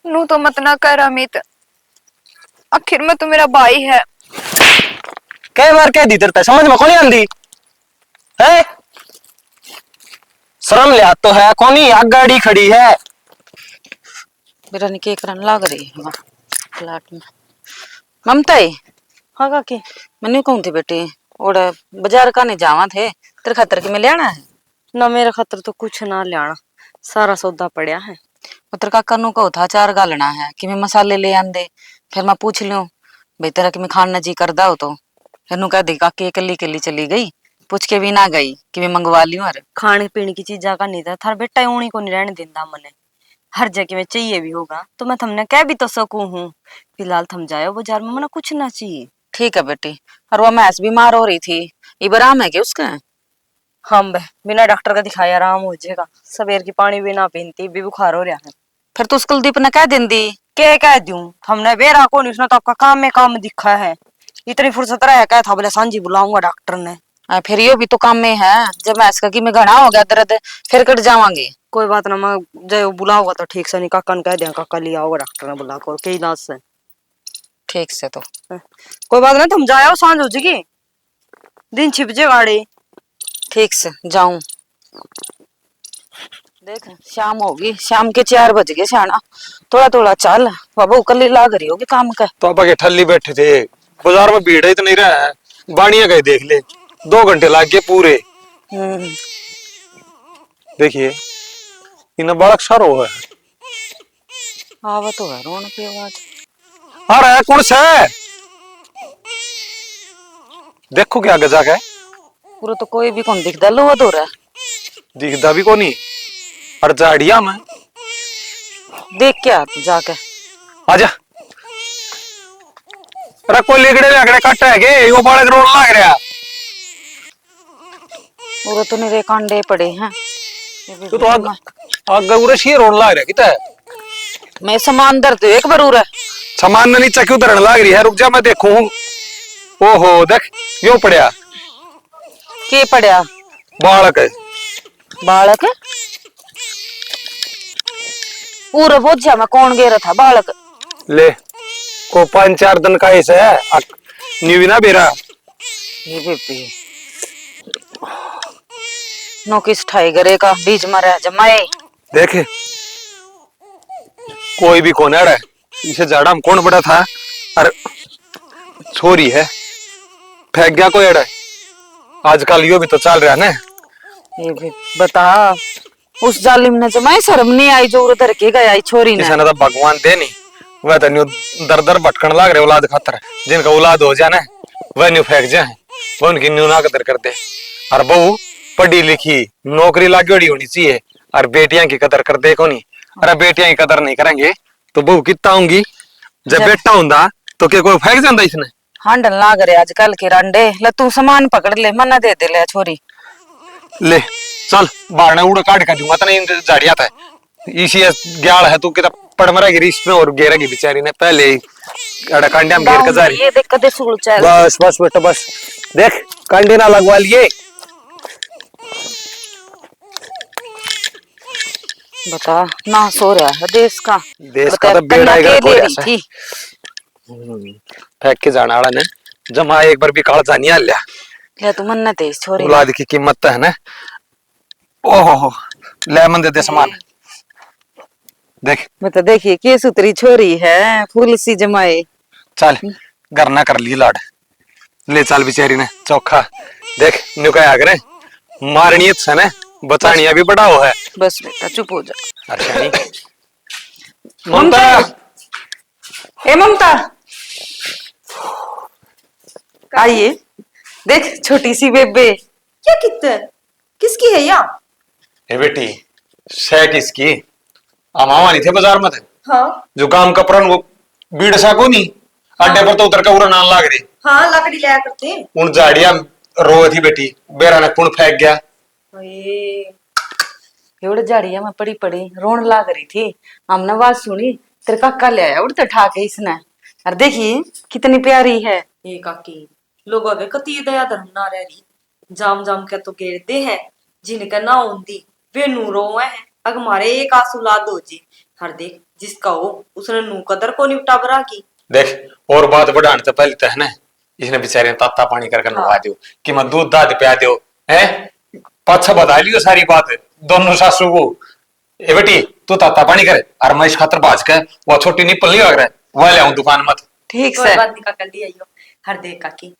नू तो मत ना कर अमित, आखिर में तो मेरा भाई है। कई बार कह दी तेरे समझ में कौन आंदी है। शर्म लिया तो है कौनी आग गाड़ी खड़ी है। मेरा निके करन लाग रही है फ्लैट में। ममता ही हाँ काकी मैंने कहूँ थी बेटी और बाजार का नहीं जावा थे तेरे खातर की मैं लेना है ना। मेरे खातर तो कुछ ना लेना, सारा सौदा पड़ा है। तेरे काका नु कहो था अचार गालना है कि मैं मसाले ले आंदे। फिर मैं पूछ लूं भाई तेरा कि मैं खाना जी करदा हो तो फिर नु कह दी काकी अकेली अकेली चली गई, पूछ के भी ना गई कि मैं मंगवा लियो। अरे खाने पीने की चीजा का नहीं था, थार बेटा ऊनी को नहीं रहने देता मने। हर जगह में चाहिए भी होगा तो मैं तुमने कह भी तो सकूं हूँ। फिलहाल थम जाओ बाजार में, मना कुछ ना चाहिए। ठीक है बेटी। और वो मैस बीमार हो रही थी, इबराम है क्या उसका? हम बिना डॉक्टर का दिखाया आराम हो जाएगा। सवेर की पानी भी ना पीती भी बुखार हो रहा है। फिर तो कुलदीप ने कह देंदी। क्या कह दूं, हमने बेरा को नहीं, उसने तो आपका काम में काम दिखा है। इतनी फुर्सत रहा क्या था बोले सांझी बुलाऊंगा डॉक्टर ने। फिर यो भी तो काम में है। जब मैस का कि मैं घना हो गया दर्द फिर कट जावांगे। कोई बात ना, मैं जब बुलाऊंगा तो ठीक से नहीं, काका ने कह दिया काका लिया होगा डॉक्टर ने बुला कर के इलाज से। ठीक से तो कोई बात नहीं, तुम जाओ सांझ हो जाएगी, दिन छिप जे गाड़ी। ठीक से जाऊं। देख शाम होगी, शाम के 4 बज गए शाना। थोड़ा थोड़ा चल बाबू कल लाग रही होगी काम का। तो अब ठल्ली बैठे थे बाजार में, भीड़ इतनी रहा है। बाणिया गए देख ले, 2 घंटे लग गए पूरे। देखिए इन बालक सारो है। आवा तो है रोन की आवाज। अरे कौन सा है? देखो क्या गजा है। पूरा तो कोई भी कौन दिखदा लो दो रहा। दिखदा भी कोनी। और झाड़िया में देख क्या तू जाके आजा। अरे कोई लेगड़े लेगड़े कट है के यो बालक रोड लाग रहा। पूरा तो मेरे कांडे पड़े हैं। तू तो आग उरे शेर रोड लाग रहा किता। मैं सामान दर दे एक बार उरा सामान ने नीचे क्यों धरन लाग रही है? रुक जा मैं देखूं। ओहो देख यो पड़या के पड़या बालक है। बालक पूरा बोझा में कौन गेरा था बालक। ले को 5-4 दिन का ऐसा है न्यू ना बेरा। ये बेबी नोकिस ठाई गरे का बीच में रह जमाए। देख कोई भी कौन है इसे झाड़ा में कौन बड़ा था। और छोरी है फेंक गया कोई अड़ा। आजकल यो भी तो चल रहा है ना। ये भी बता उस जालिम ने जमाई शर्म नहीं आई जो उधर के गया छोरी ने। तो भगवान दे नहीं वह तो न्यू दर दर भटकन लाग रहे औलाद खातर। जिनका औलाद हो जाए ना वह न्यू फेंक जाए, वह उनकी न्यू ना कदर करते। और बहू पढ़ी लिखी नौकरी लागी होनी चाहिए और बेटियां की कदर करते को नहीं। अरे बेटियां की कदर नहीं करेंगे तो बहू कितना होंगी। जब बेटा होंदा तो क्या कोई फेंक जाता इसने। हांडन लाग रहे आजकल के रंडे। ले तू सामान पकड़ ले मना दे दे ले छोरी। ले चल बारने उड़ काट का दूंगा तो झाड़िया था इसी ग्याल है। तू कितना पड़ मरेगी रिश्त में और गेरेगी बेचारी ने पहले ही कांडिया में घेर के जा रही। ये देख कदे सुल चल बस बस बेटा बस देख कांडे ना लगवा लिए। बता ना सो रहा है देश का। देश का तो बेड़ा थी फेंक के जाने वाला ने जमा एक बार भी काल जानी आ लिया। ले तू मन न तेज छोरी औलाद की कीमत तो है ना। ओहो ले मन दे सामान देख। मैं तो देखिए के सुतरी छोरी है फूल सी जमाए। चल घर ना कर ली लाड। ले चल बेचारी ने चौखा देख न्यू क्या आगे मारनी है ना बचानिया भी बड़ा हो है। बस बेटा चुप हो जा। अच्छा नहीं ममता ए ममता आइए देख छोटी सी बेबे। क्या कितना किसकी है या? ए बेटी शे किसकी अमावा नहीं थे बाजार में थे। हाँ जो काम कपड़न वो बीड़ सा को नहीं अड्डे पर तो उतर का उरा नान लाग रही। हाँ लकड़ी लाया करते उन झाड़िया रो थी बेटी बेरा ने पुण फेंक गया। एवढ झाड़िया में पड़ी पड़ी रोन लाग रही थी। हमने आवाज सुनी तेरे काका ले आया उड़ते ठाके इसने। और देखिए कितनी प्यारी है ये काकी। लोग अगे कती दया धर्म ना रह रही, जाम जाम के तो गेरते हैं जिनका ना होंदी वे नूरो है। अग मारे एक आंसू ला दो जी हर देख जिसका हो उसने नू कदर को नहीं टाबरा की। देख और बात बढ़ाने तो पहले तो है ना, इसने बेचारे ने ताता पानी करके नवा हाँ। दो कि मैं दूध दाद पिया दो है। पाछा बता लियो सारी बात दोनों सासू को। ए बेटी तू ताता पानी करे और मैं इस खातर बाज के वो छोटी निपल नहीं लग रहा है वह ले आऊं दुकान मत। ठीक कोई से बात नहीं काका ली आइयो। हर देख काकी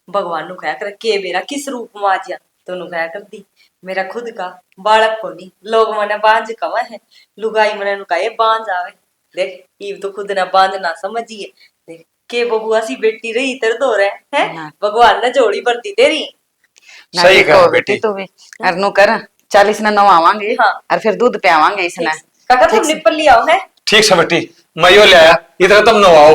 भगवान नु कहा कर के मेरा किस रूप में आ जा तो नु कहा कर दी मेरा खुद का बालक को नहीं लोग मने बांझ कवा है लुगाई मने नु कहे बांझ आवे। देख ये तो खुद ना बांझ ना समझिए। देख के बबुआ सी बेटी रही इधर दो रहे हैं ना। भगवान ने जोड़ी भरती तेरी। ना सही ठीक कहा हो बेटी। तू भी और नु कर 40 ने नवावांगे हाँ। और फिर दूध पियावांगे इसने। काका ठीक तुम से। निपल लिया है। ठीक है बेटी मैं यो ले आया इधर तुम नवाओ।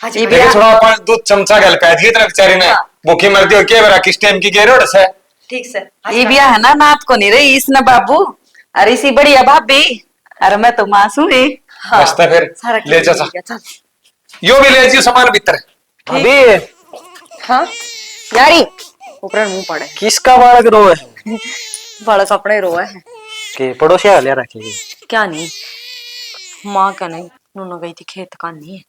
हाँ जी ये भैया। लेकिन थोड़ा अपन दूध चमचा गल पै दिए तेरे बेचारी ने हाँ। भूखी मरती और के बेरा किस टाइम की गेरोड़ से। ठीक से ये भी है ना नात को नहीं रही इसने बाबू अरे इसी बढ़िया भाभी अरे मैं तो मासूम ही। हाँ बस तो फिर सारा ले जा ठीक है, चल। यो भी ले जियो सामान भीतर। अभी हाँ यारी ऊपर मुंह पड़े किसका बालक रो है बालक अपने रोआ है कि पड़ोसी ले रखेगी। क्या नहीं माँ का नहीं नूना गई थी खेत का नहीं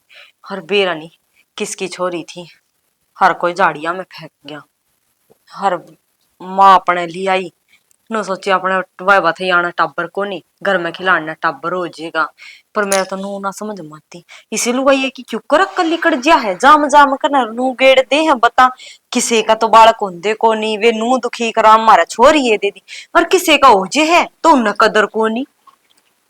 हर बेरा नहीं किसकी छोरी थी हर कोई झाड़िया में फेंक गया। हर माँ अपने ले आई नो सोची अपने वाइबा थे आना टाबर को नहीं घर में खिलाना टाबर हो जाएगा पर मेरा तो नू ना समझ में आती इसी लुगाई है कि क्यों कर कल कड़ जिया है जाम जाम करना नू गेड़ दे है बता किसी का तो बालक होंदे को नहीं वे नू दुखी करा हमारा छोरी ये दे दी और किसी का हो जे है तो उन्हें कदर को नहीं।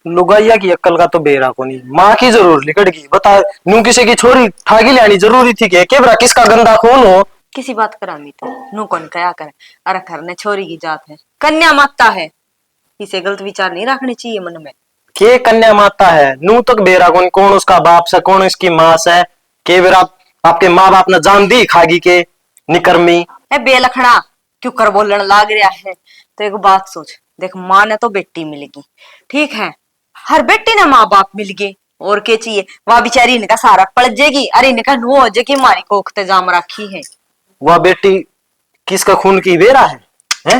लुगाइया की अक्कल का तो बेरा को नहीं माँ की जरूर लिकट गई बता नू किसी की छोरी ठागी लानी जरूरी थी के बरा किसका गंदा खून हो। किसी बात करा मी तो नू कौन कया करे अरे करने छोरी की जात है कन्या माता है इसे गलत विचार नहीं रखने चाहिए मन में। के कन्या माता है नू तक बेरा कौन कौन उसका बाप से कौन इसकी माँ से के बेरा आपके माँ बाप ने जान दी खागी के निकर्मी है बेलखड़ा क्यों कर बोलने लाग रहा है तो एक बात सोच देख माँ ने तो बेटी मिलेगी ठीक है हर बेटी ने माँ बाप मिल गए और क्या चाहिए वह बेचारी इनका सारा पड़ जाएगी अरे इनका नु हो जाएगी हमारी कोख जाम रखी है। वह बेटी किसका खून की बेरा है?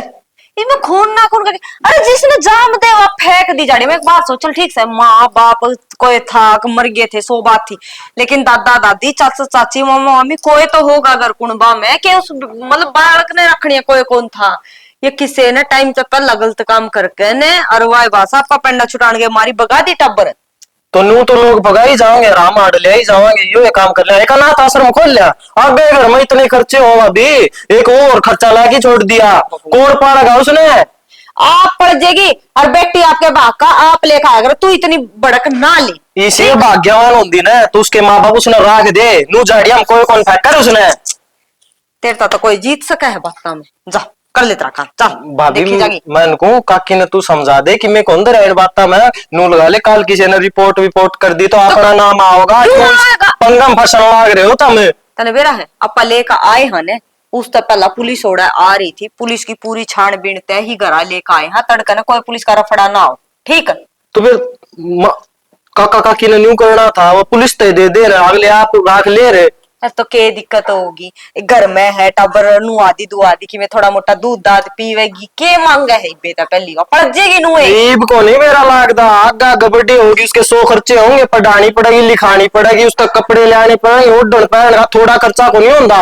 इनमें खून ना खून करके अरे जिसने जाम दे वह फेंक दी जाड़ी में एक बात सोच चल ठीक से माँ बाप कोई था मर गए थे सो बात थी लेकिन दादा दादी चाचा चाची मामा मामी कोई तो होगा अगर कुणबा में के उस मतलब बालक ने रखनी है कोई कौन था ये किसी ने टाइम तक पहला गलत काम करके ने और वाई भाषा आपका पेंडा छुटान के मारी बगा दी टब्बर तो नू तो लोग भगा ही जाओगे राम आड़ ले ही जाओगे यो ये काम कर लिया एक अनाथ आश्रम खोल लिया अब घर में इतने खर्चे हो अभी एक और खर्चा लाके छोड़ दिया कौन पाड़ेगा उसने। आप पड़ जाएगी और बेटी आपके बाप का आप लेखा अगर तू इतनी बड़क ना ले इसे भाग्यवान होती ना तो उसके माँ बाप उसने राख दे नू झाड़िया कोई कौन फेंक कर उसने तेरे तो कोई जीत सका है बात में जा कर ले तेरा काम चल भाभी देखी जागी। मैं इनको काकी ने तू समझा दे कि मैं कौन दे रहा बात मैं नू लगा ले काल किसी ने रिपोर्ट कर दी तो अपना नाम आओगा क्यों आएगा? पंगम फसन लाग रहे हो तुम तने बेरा है अपा लेकर आए हने उस तक पहला पुलिस ओड़ा आ रही थी पुलिस की पूरी छानबीन तय ही घरा लेकर आए हाँ तड़का ना कोई पुलिस का रफड़ा ना हो ठीक है। तो फिर काका काकी ने न्यू करना था वो पुलिस तय दे रहे अगले आप राख ले रहे तो के दिक्कत होगी घर में है टबर नु आदि दु आदि कि मैं थोड़ा मोटा दूध दाद पीवेगी के मांगा है बेटा पहली का पड़ जाएगी नु ईब को नहीं मेरा लागदा आगा गबड्डी होगी उसके 100 खर्चे होंगे पढ़ानी पड़ेगी लिखानी पड़ेगी उसका कपड़े लाने पड़ेंगे ओढ़ पहन थोड़ा खर्चा को नहीं होता।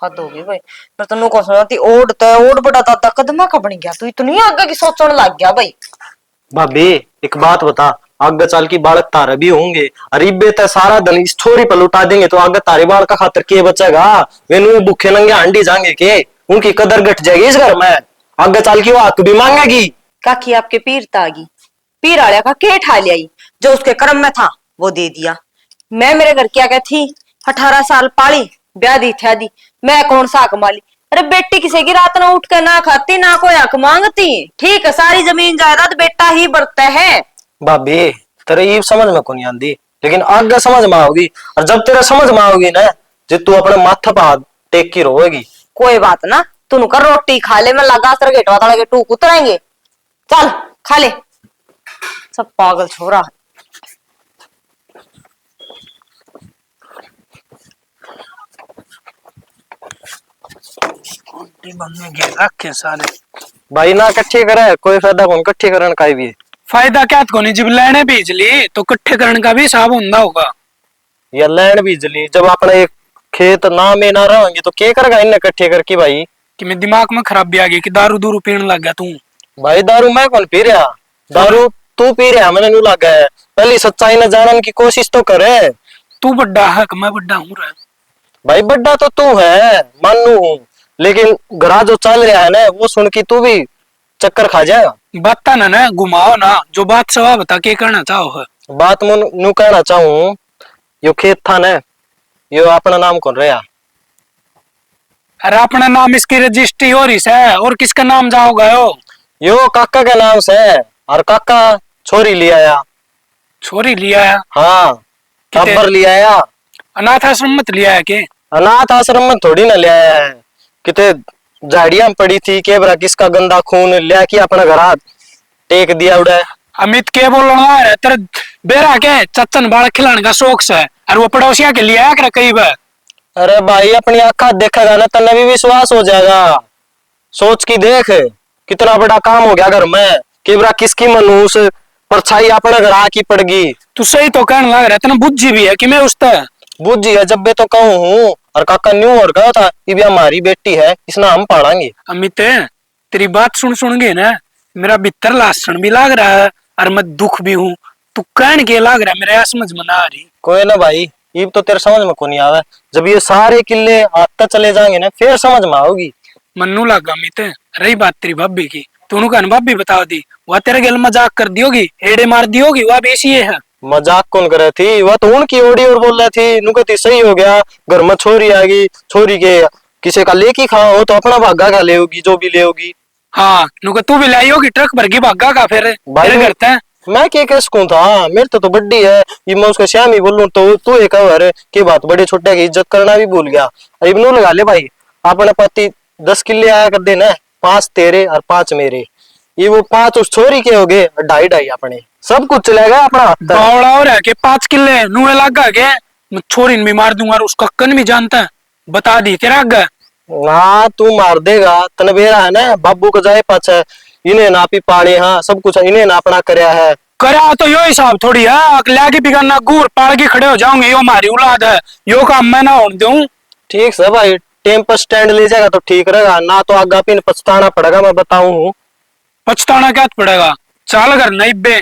हद होगी भाई मैं तो नु को सुनाती ओढ़ बड़ा दादा कदमा का बन गया तू इतनी आगे की सोचने लग गया भाई। भाभी एक बात बता आगे चल की बालक तारे भी होंगे अरीबे ते सारा धन इस छोरी पर लुटा देंगे तो आगे तारे बाल का खातर के बचेगा वे भूखे नंगे हांडी जाएंगे के उनकी कदर घट जाएगी इस घर में आगे चल की वो हक भी मांगेगी। काकी आपके पीर तागी पीर आलिया का के ठा लिया जो उसके कर्म में था वो दे दिया। मैं मेरे घर की आगे थी 18 साल पाली ब्याह दी थी आदि मैं कौन सा हक माली अरे बेटी किसी की रात ना उठ कर ना खाती ना कोई हक मांगती ठीक है सारी जमीन जायदाद बेटा ही बरता है। भाभी तेरे ये समझ में को नहीं आती लेकिन आगे समझ में आओगी और जब तेरा समझ में आओगी ना जो तू अपने माथा पर हाथ टेक की रोएगी। कोई बात ना तू कर रोटी खा ले मैं लगा तर गेटवा तड़ा के टूक उतरेंगे चल खा ले सब पागल छोरा है। भाई ना इकट्ठी करे कोई फायदा कौन इकट्ठी करने का भी फायदा क्या को नहीं, जब लेने भेज ली तो इकट्ठे करने का भी हिसाब होना होगा। या लैंड बिजली जब अपना एक खेत ना में ना रहेंगे तो क्या करेगा इन्हें इकट्ठे करके भाई। कि मैं दिमाग में खराबी आ गई कि दारू दूरू पीने लग गया तू। भाई दारू मैं कौन पी रहा, दारू तू पी रहा, मैंने नहीं लगा है। पहली सच्चाई न जानने की कोशिश तो करे। तू बड्डा है कि मैं बड्डा हूँ रे? भाई बड्डा तो तू है मानू हूँ, लेकिन घरा जो चल रहा है ना वो सुन के तू भी चक्कर खा जाएगा। बात ना घुमाओ ना, जो बात सवा बता के करना चाहो है। बात मुन नू कहना चाहूँ, यो खेत था ना, यो अपना नाम कौन रहा। अरे अपना नाम इसकी रजिस्ट्री हो रही है, और किसका नाम जाओगा यो काका के नाम से, और काका छोरी ले आया। छोरी लिया है? हाँ टब्बर ले आया। अनाथ आश्रम मत लिया है के? अनाथ आश्रम में थोड़ी ना ले आया है, कितने झाड़ियां पड़ी थी के बरा किसका गंदा खून लिया कि अपना घर टेक दिया उड़ा। अमित के बोलना है तेरे बेरा के चचन बाल खिलाने का शौक से, और वो पड़ोसिया के लिए आया कर कई बार। अरे भाई अपनी आंखा देखेगा ना तन्ने भी विश्वास हो जाएगा। सोच की देख कितना बड़ा काम हो गया घर में, कि बरा किसकी मनूस परछाई अपने घर आकी पड़गी। तू सही तो कहने लग रहा है, तेना बुद्धि भी है कि मैं उस तरह बुद्धि है जब बे तो कहूँ हूँ। और काका न्यू और कहा था कि भी हमारी बेटी है इसना हम पालेंगे। अमित तेरी बात सुन सुन के ना मेरा भीतर लासन भी लाग रहा है, और मैं दुख भी हूँ। तू कहने के लाग रहा है, मेरे समझ में ना आ रही। कोई ना भाई, ये तो तेरे समझ में को नहीं आवे, जब ये सारे किले आता चले जाएंगे ना फिर समझ में आओगी। मन्नू लगा अमित, रही बात तेरी भाभी की, तूने कहन भाभी बता दी, वह तेरे गल मजाक कर दी होगी, एड़े मार दी होगी, वह भी ऐसी है। मजाक कौन करे थी, वह तो उनकी ओडी और बोल रही थी। नु कहती सही हो गया, घर में छोरी आ गई, छोरी के किसी का लेके खाओ तो अपना भागा का ले होगी जो भी ले होगी। हाँ नुका तू भी लाई होगी ट्रक भर के भागा का फिर भाई तेरे करते हैं। मैं क्या कह सकूं था, मेरे तो बड्डी है ये, मैं उसका श्याम ही बोलूं तो तू एक अरे की बात, बड़े छोटे की इज्जत करना भी भूल गया। अरे इब्नू लगा ले भाई, अपने पति 10 किले आया कर देना, 5 तेरे और 5 मेरे, ये वो 5 उस छोरी के हो गए, 2.5 अपने, सब कुछ चलेगा अपना। बावड़ा हो रहा के 5 किले नुए लगा के मैं छोरी भी मार दूंगा, और उसका कन भी जानता है, बता दी तेरा आगे। हाँ तू मार देगा, तन बेरा है ना बाबू को जाए पाछे, इन्हें ना पी पाले, हाँ सब कुछ इन्हें ना अपना करया है। करा तो यो हिसाब थोड़ी है, अकला की बिगड़ना गुर पाड़ के खड़े हो जाओगे, यो हमारी औलाद है, यो काम मैं ना होने दूं। ठीक है भाई, टेम पर स्टैंड ले जाएगा तो ठीक रहेगा, ना तो आगा पिन पछताना पड़ेगा, मैं बताऊं। पछताना क्या पड़ेगा, चाल कर नहीं बे,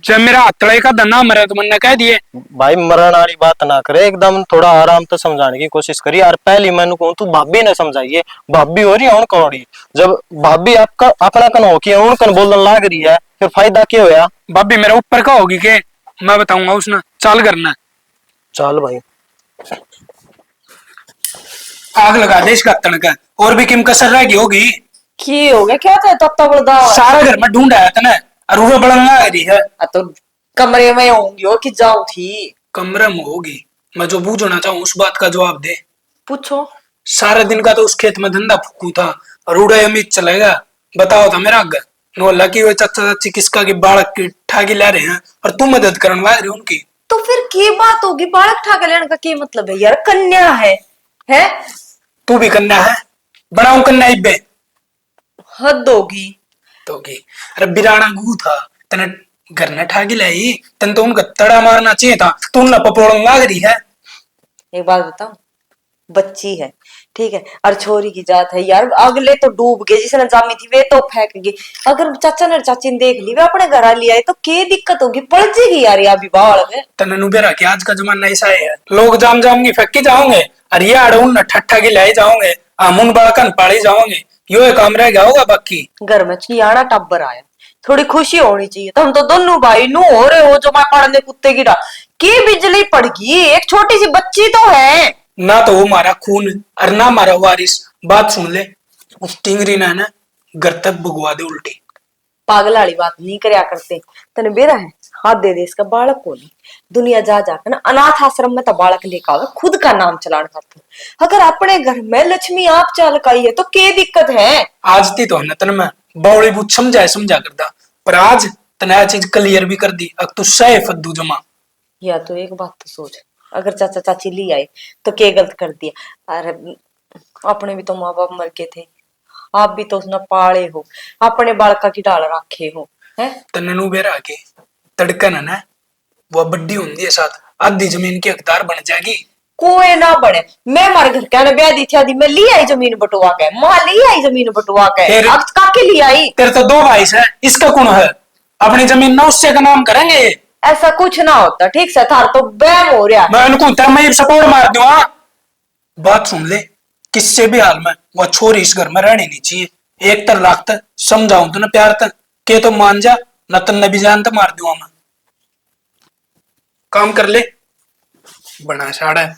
जब मेरा हथड़े का धन्ना मरे तो मैंने कह दिए। भाई मरण वाली बात ना करे, एकदम थोड़ा आराम से समझाने की कोशिश करिए। और पहली मैंने कहूँ तू भाभी ने समझाइए, भाभी हो रही है उन कौड़ी, जब भाभी आपका अपना कन हो कि उन कन बोलने लाग रही है फिर फायदा क्या होया। भाभी मेरा ऊपर का होगी के, मैं बताऊंगा उसने, चाल करना। चल भाई आग लगा दे इसका तड़का, और भी किम कसर रह गई होगी। की हो गया क्या था तब बड़ा सारा घर में ढूंढ आया तने, और वो बड़ा लगा रही है। तो कमरे में होंगी हो कि जाऊं थी। कमरे में होगी, मैं जो बूझना चाहूँ उस बात का जवाब दे। पूछो। सारे दिन का तो उस खेत में धंधा फूकू था, और उड़ा अमित चलेगा, बताओ था मेरा आगे नो लकी हुए चाचा चाची किसका की बालक की ठागी ला रहे हैं, और तुम मदद करने ला रही हो उनकी। तो फिर की बात होगी, बालक ठाकर लेने का क्या मतलब है यार, कन्या है तू भी कन्या है, बनाऊ कन्या इब्बे हद होगी। तो की अरे बिराना गू था, तने घर ने ठागी लाई, तन तो उनका तड़ा मारना चाहिए था, तू ना पपोड़न लाग रही है। एक बात बताऊं, बच्ची है ठीक है, और छोरी की जात है यार, अगले तो डूब गए, जिसने जामी थी वे तो फेंक गई, अगर चाचा ने चाची ने देख ली वे अपने घर आ लिया तो क्या दिक्कत होगी, पड़ जाएगी यार ये अभी बाल में। तने नुबेरा कि आज का जमाना ऐसा है, लोग जाम जाम की फेंकी जाओगे, और ये अड़ून ठट्ठा की लाई जाओगे, आमुन बड़कन पाड़ी जाओगे, यो एक काम रह गया होगा बाकी। घर में चियाड़ा टब्बर आया, थोड़ी खुशी होनी चाहिए, तो हम तो दोनों भाई नू हो रहे हो जो मैं पढ़ने कुत्ते की की बिजली पड़ गई, एक छोटी सी बच्ची तो है ना, तो वो मारा खून और ना मारा वारिस। बात सुन ले, उस टिंगरी ना घर तक भुगवा दे उल्टी। पागल वाली बात नहीं करया करते, तने बेरा है हाथ दे दे, इसका बालक को नहीं, दुनिया जा जाकर ना अनाथ आश्रम में तो बालक लेकर आओ, खुद का नाम चलान करते, अगर अपने घर में लक्ष्मी आप चाल का है तो क्या दिक्कत है। आज ती तो है ना तन में बौड़ी बुत समझा करता, पर आज तना चीज क्लियर भी कर दी, अब तू सह फद्दू जमा। या तो एक बात तो सोच, अगर चाचा चाची ले आए तो क्या गलत कर दिया, अरे अपने भी तो माँ बाप मर गए थे, आप भी तो उसने पाले हो, अपने बालका की डाल रखे हो, है तन्ने नु बेरा के तड़कन है ना वो बड्डी होंदी है साथ आधी जमीन के हकदार बन जाएगी। कोई ना बने। मैं मारे घर कहने ब्याह दी थी आदि मैं ली आई जमीन बटुआ के, मां ली आई जमीन बटुआ के, फिर- अब काके ली आई? तेरे तो दो भाई है, इसका कौन है? अपनी जमीन ना उससे का नाम करेंगे। ऐसा कुछ ना होता, ठीक से थार तो बैम हो रहा। मैं उनको मैं सपोर्ट मार दूं। हाँ? बात सुन ले, किससे भी हाल में वह छोरी इस घर में रहनी नहीं चाहिए। एक तर लाख तक समझाऊं तो ना प्यार तक के तो मान जा, न तो न भी जान तो मार दूंगा मैं। काम कर ले, बना साड़ा है।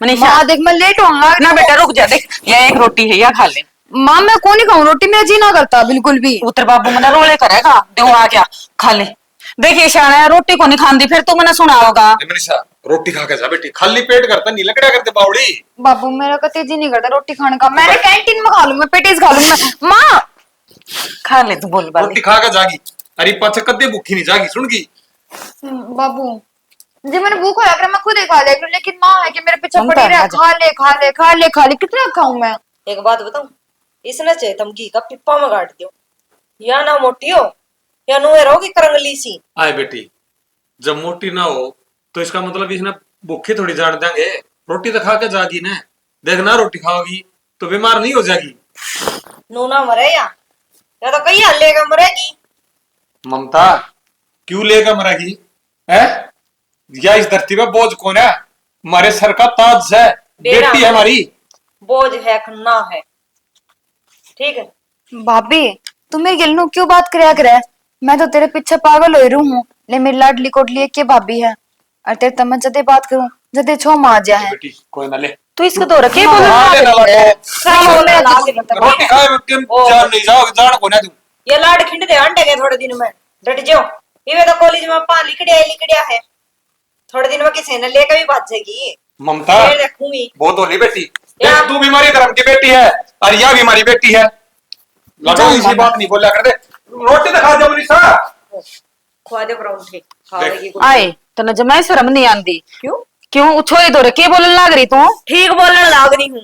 मनीषा माँ देख मैं लेट होने लग ना बेटा रुक जा, देख ये एक रोटी है, या खा ले। माँ मैं कौन नहीं खाऊं रोटी, मेरा जी ना करता बिल्कुल भी। उतर बाबू मना रोले करेगा, दे आ गया खा ले। देखिए शाना रोटी को नहीं खांदी, फिर तू मना सुनाओगा। मनीषा रोटी खा के जा बेटी, खाली पेट करता नहीं लकड़ा करते बावड़ी। बाबू मेरा कते जी नहीं करता रोटी खाने का, मैंने कैंटीन में खा लूं, मैं पेटीज खा लूं मैं। माँ खा ले तू बोल बाली। रोटी खा के जागी, अरे पाछे कदे भूखी नहीं जागी सुन की। बाबू जी मैंने भूख लग रहा मैं खुद ही खा लेगी, लेकिन माँ है कि मेरे पीछे हम पड़ी तो रहे, आजा। खा ले खा ले खा ले खा ले, कितना खाऊं मैं? एक बात बताऊं, इसने चाहिए तुम घी का पिप्पा में गाड़ दियो, या ना मोटी हो या नुए रहोगी करंगली सी। आए बेटी, जब मोटी ना हो तो इसका मतलब इसने भूखे थोड़ी जान देंगे। रोटी तो खा के जागी ना, देखना रोटी खाओगी तो बीमार नहीं हो जाएगी। नूना मरे या तो कहीं हल्लेगा मरेगी। ममता क्यों लेकर मरेगी है? या इस धरती पे बोझ कौन है? हमारे सर का ताज है, बेटा। बेटी है हमारी। बोझ है खन्ना है, ठीक है? भाभी तू मेरे गिलनू क्यों बात करया करे? मैं तो तेरे पीछे पागल हो रू हूँ, ले मेरी लाडली कोटली एक के भाभी है, और तेरे तमन जदे बात करूं जदे छो मार जा है। बेटी कोई ना ले तू इसको तो रखे बोल हाँ, लेना ला के। मतलब रोटी खाए में क्यों जान नहीं जाओ, जान को ना तू। ये लाड खिंड दे अंडे के थोड़े दिन में डट जाओ। ये तो कॉलेज में पा लिकड़िया है, थोड़े दिन में किसी ने लेकर भी भाग जाएगी। ममता ये देखूंगी बहुत होली बेटी, या- देख तू बीमारी धर्म की बेटी है और यह बीमारी बेटी है। लगा इसी बात नहीं बोला कर दे। रोटी तो खा जाओ मनीषा। खुआ दे परांठे खा देख। लेगी। आए तने जमाई शर्म नहीं आंदी? क्यों? क्यों उछोई दो के बोलने लाग रही तू? ठीक बोलने लाग रही हूँ,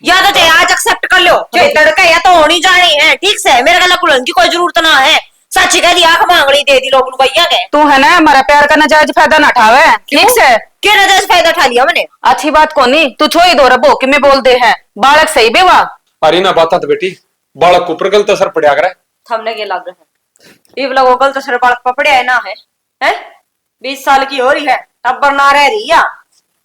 या तो चाहे आज एक्सेप्ट कर लो, चाहे तड़का या तो होनी जानी है, ठीक से मेरे गला कुलन की कोई जरूरत ना है। सच्ची कह दी, आंख मांगड़ी दे दी लोग भैया के। तू है ना हमारा प्यार का नाजायज फायदा ना उठावे, ठीक से? क्या नजर फायदा उठा लिया मैंने? अच्छी बात कोनी, तू छोई दो रबो कि मैं बोल दे है बालक सही बेवा। अरे ना बात तो बेटी बालक को ऊपर गलत असर पड़ा करे। थमने के लग रहे हैं लोगों कल तो सिर बालक पपड़े है ना है 20 साल की हो रही है, टब्बर ना रह रही या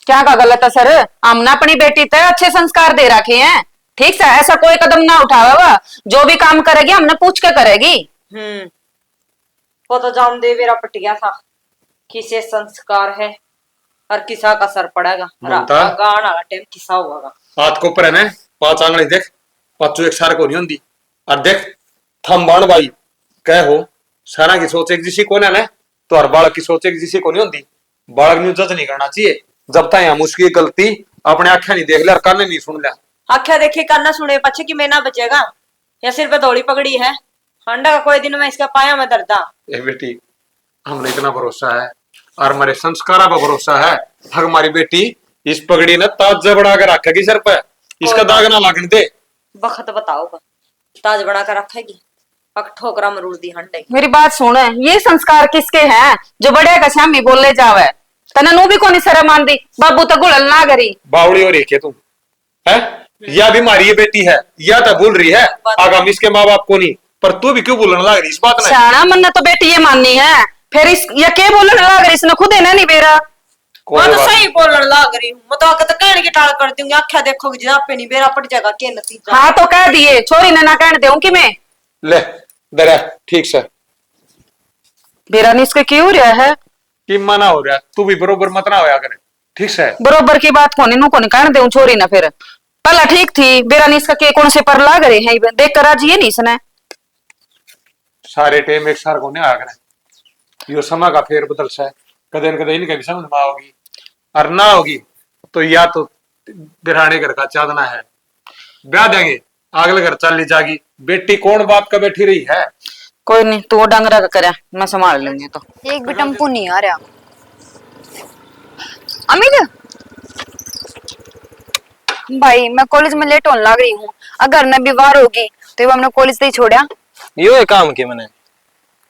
क्या का गलत असर? हमने अपनी बेटी ते अच्छे संस्कार दे रखे हैं, ठीक से? ऐसा कोई कदम ना उठावे वह, जो भी काम करेगी हमने पूछ के करेगी। वो तो जाम दे मेरा पट गया था, किसे संस्कार है और किसा का सर पड़ेगा। ममता? गाना वाला टाइम किसा होगा। हाथ को ऊपर है ना, पांच आंगली देख, पांचों एक सार को नहीं होंगी। और देख थम बाण भाई कह हो, सारा की सोच एक जिसी को ना तो हर बालक की सोच एक जिसी को नहीं होंगी। बालक न्यू जज नहीं करना चाहिए जब तक हम उसकी गलती अपने आंखें नहीं देख लिया और कान नहीं सुन लिया। आख्या देखी काना सुने पछे कि मैं ना बचेगा, या सिर पे दौड़ी पकड़ी है हांडा का कोई दिन में इसका पाया में दर्दा। ए बेटी हमने इतना भरोसा है और हमारे संस्कारा पर भरोसा है, हमारी बेटी इस पगड़ी ने ताज बना कर रखेगी सर पे, इसका दाग ना लगने दे। बखत बताओगा ताज बना कर रखेगी, पक ठोकरा मरूद दी हंडे की। मेरी बात सुन, ये संस्कार किसके हैं जो बड़े का शामी बोले जावे? तना नू भी कोनी शर्म आंदी, बाबू तो गुड़ल ना करी। बावड़ी हो रही है तुम है, या भी हमारी ये बेटी है या तो बोल रही है आगाम इसके माँ बाप को नहीं, पर तू भी क्यों बोलने लग रही इस बात में? शाना मन तो बेटी ये माननी है, फिर इस ये के बोलने लग रही? इसने खुद है नहीं बेरा। मैं तो सही बोलने लग रही हूँ, मैं तो आके तो कहने की टाल कर दूंगी। आख्या देखोगी जिदा पे नहीं बेरा पट जाएगा के नतीजा। हाँ तो कह दिए, छोरी ने ना कहने देऊं कि मैं ले दरा ठीक से बेरा नहीं इसके क्यों रहा है? कि मना हो रहा है, तू भी बरोबर मत ना होया करे, ठीक से? बरोबर की बात कोनी नू कोनी कहने देऊं छोरी ना। फिर पहला ठीक थी, बेरा नहीं इसका के कौन से पर लाग रहे हैं, देख कर आज ये नहीं इसने सारे टेम एक सार को नहीं आया करे। यो समय का फेर बदल सा है, कदे न कदे इनके भी समझ में आओगी और ना होगी तो या तो बिराने घर का चादना है, ब्याह देंगे अगले घर चल ली जागी। बेटी कौन बाप का बैठी रही है? कोई नहीं, तू डंगरा का करे, मैं संभाल लूंगी। तो एक भी टम्पू नहीं आ रहा। अमित भाई मैं कॉलेज में लेट होने लग रही हूँ, अगर मैं बीमार होगी तो हमने कॉलेज से ही छोड़ा। यो है काम के मैंने,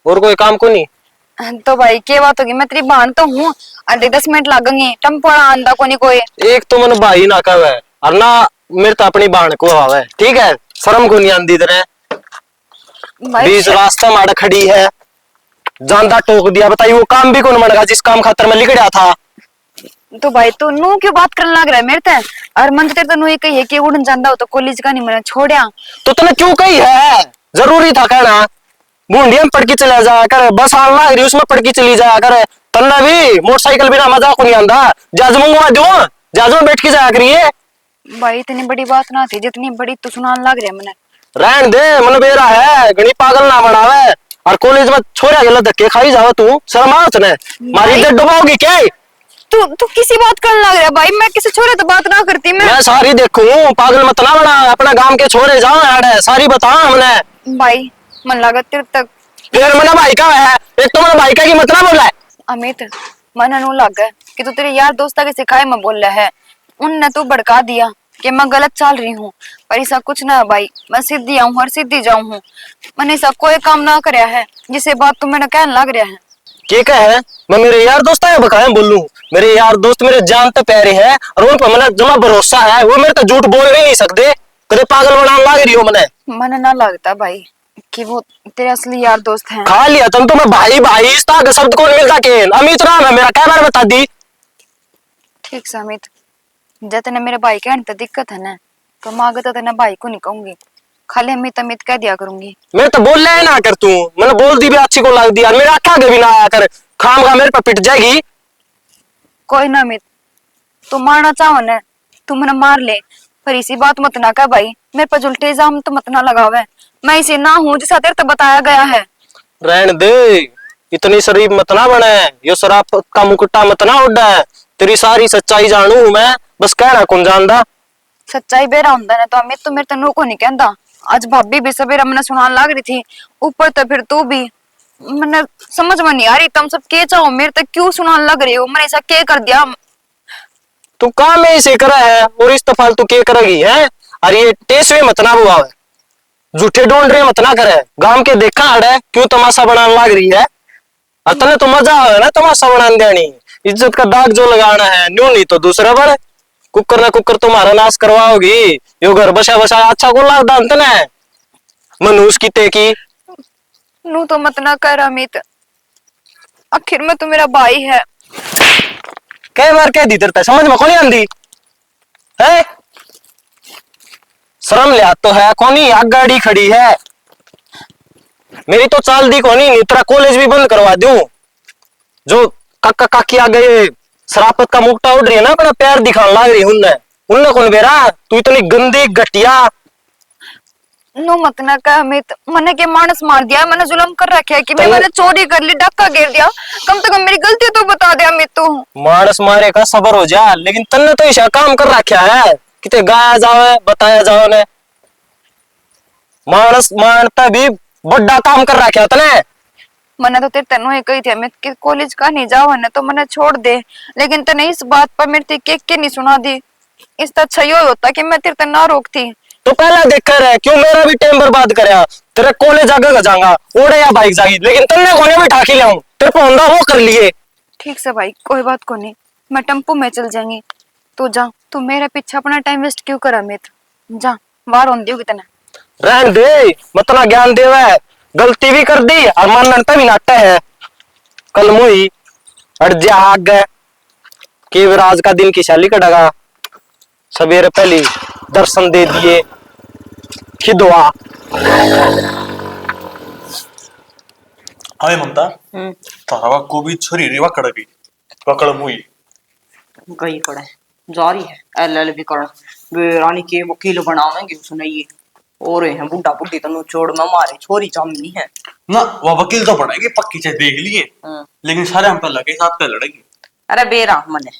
और कोई काम को नहीं। तो भाई क्या बात होगी, मैं तेरी बहन तो हूँ। अरे 10 मिनट लगेंगे, टम्पो आंदा को नहीं कोई। एक तो मन भाई ना कहे और ना मेरे तो अपनी बहन को आवे, ठीक है, शर्म को नहीं आंदी तेरे। भाई बीच रास्ता माड़ खड़ी है, जानदा टोक दिया, बताइए वो काम भी कौन मनेगा जिस काम खातर मैं लिख रहा था। तो भाई तू नू क्यों बात करने लग रहा है मेरे ते? और मन तो तेरे तो नू ही कही है कि उड़न जांदा हो तो कॉलेज का नहीं मैंने छोड़ा। तो तने क्यों कही है, जरूरी था कहना। बूंदिया में पढ़ के चला जाया कर, बस आन लग रही उसमें पढ़ के चली जाया कर। तन्ना भी मोटरसाइकिल बिना मजा को नहीं आंदा, जहाज मंगवा दो, जहाज में बैठ के जाया करिए। भाई इतनी बड़ी बात ना थी जितनी बड़ी तू सुनाने लग रहा है मैंने। रहन दे, मन बेरा है, गणी पागल ना बनावे। और कॉलेज में छोरा गलत धक्के खाई जाओ, तू शर्म आओ तने, मारी इज्जत डुबाओगी क्या? तू किसी बात करने लग रहा है भाई, मैं किसी छोरे तो बात ना करती मैं सारी देखूं, पागल मत ना बना, अपना गांव के छोरे जाओ यार, सारी बता हमने। भाई। मन लगा तेरे तक फिर मना भाई का है, एक तो मना भाई का की मतलब बोला है। अमित, मन नू लग गया कि तू तेरे यार दोस्ता के सिखाए मैं बोल रहा है। उनने तो भड़का दिया कि मैं गलत चल रही हूँ, पर ऐसा कुछ ना है भाई, मैं सीधी आऊँ और सीधी जाऊँ हूँ। मैंने ऐसा कोई काम ना कराया है जिसे बात तू मैंने कहने लग रहा है। के है, मैं मेरे यार दोस्त है बकाया बोलूं, मेरे यार दोस्त मेरे जान तो प्यारे हैं और उन पर मैंने जमा भरोसा है, वो मेरे तो झूठ बोल ही नहीं सकते। कदे पागल बनाने लग रही हो मैंने। मन ना लगता भाई कि वो तेरे असली यार दोस्त हैं। खा लिया तुम तो, मैं भाई भाई इस तरह का शब्द कौन मिलता के? अमित नाम है मेरा, क्या बार बता दी। ठीक से अमित, जब तेने मेरे भाई कहने तो दिक्कत है ना, तो मैं आगे तो तेने भाई को नहीं कहूंगी, खाली अमित अमित कह दिया करूंगी। मैं तो बोल रहा है ना कर, तू मैंने बोल दी भी अच्छी को लग दिया, मेरा आखा भी ना आया कर, खाम खा मेरे पर पिट जाएगी। कोई ना अमित, तू मारना चाहो ना तू मैंने मार ले, पर इसी बात मत ना कह भाई, मेरे पर उल्टे इल्जाम तो मत ना लगावे। मैं इसे ना हूँ जैसा तेरे तो बताया गया है। रहन दे, इतनी शरीफ मत ना बने, यो शराब का मुकुटा मत ना उड़ा है। तेरी सारी सच्चाई जानू मैं, बस कहना कौन जानदा। सच्चाई बेरा हुंदा ना तो अमित तो मेरे तनु को नहीं कहता। आज भाभी भी सवेरा मैंने सुनाने लग रही थी, ऊपर तो फिर तू भी। मैंने समझ में नहीं आ रही तुम सब के चाहो, मेरे तक क्यों सुनाने लग रही हो, मैंने ऐसा क्या कर दिया? तू काम में इसे करा है और इस तो फालतू के करेगी है। अरे ये टेसवे मत ना बुआ, झूठे ढूंढ रहे मत ना करे, गांव के देखा हड़ है क्यों तमाशा बनाने लग रही है। और तने तो मजा आवे ना तमाशा बनाने देनी, इज्जत का दाग जो लगाना है न्यू नहीं तो दूसरा बार कुकर ना कुकर तुम्हारा नाश करवाओगी। यो घर बसा बसा अच्छा को लगता तने, मनुष्य की ते की। नू तो मत ना कर अमित, आखिर में तो मेरा भाई है। कई बार कह दी तेरे समझ में कौन आंदी है? शर्म लिया तो है कौनी, आग गाड़ी खड़ी है मेरी तो चाल दी कोनी, नहीं तेरा कॉलेज भी बंद करवा दूं। जो काका काकी आ गए शराफत का मुक्टा उड़ रही है ना, अपना प्यार दिखाने लग रही उनने उनने कौन बेरा, तू इतनी गंदी घटिया। नो मत ना कह अमित, मैंने के मानस मार दिया, मैंने जुल्म कर रखा है कि मैंने चोरी कर ली, डाका गिर दिया, कम से कम मेरी गलती तो बता दे अमित तू। मानस मारे का सबर हो जा, लेकिन तन्ने तो ऐसा काम कर रखा है किते गाया जाओ बताया जाओ ने, मानस मानता भी बड़ा काम कर रखा तने। मैंने तो तेरे तनु ही कही थी अमित कि कॉलेज का नहीं जाओ न तो मैंने छोड़ दे, लेकिन तने इस बात पर मेरे के नहीं सुना दी। इस तो अच्छा ही होता कि मैं तेरे तन ना रोकती। तो पहले देख कर है क्यों मेरा भी टाइम बर्बाद करया, तेरे कॉलेज आगे जाऊंगा ओढ़े या बाइक जागी, लेकिन तन्ने कोने भी ठाकी लाऊं तेरे को होंदा वो कर लिए। ठीक से भाई कोई बात को नहीं, मैं टेम्पो में चल जाएंगी, तू जा, तू मेरे पीछे अपना टाइम वेस्ट क्यों कर अमित, जा बाहर होंदी होगी तने। रहन दे, मतना ज्ञान देवे, गलती भी कर दी और मानता भी नाटा है। कल मुई अड़ जा आग गए कि आज का दिन की शाली कटेगा, सवेरे पहली दर्शन दे दिए खिदवा। हाय ममता, तारा को भी छोरी रे वकड़ गई, वकड़ मुई गई पड़े जा रही है एलएलबी करन, वे रानी के वकील बनावेंगे उसने ये, और हैं बुढ़ा बुढ़ी तनु छोड़ में मारे छोरी जामनी है ना, वह वकील तो बनाएगी पक्की चाहे देख लिए, लेकिन सारे हम पर लगे साथ पे लड़ेगी। अरे बेरा मने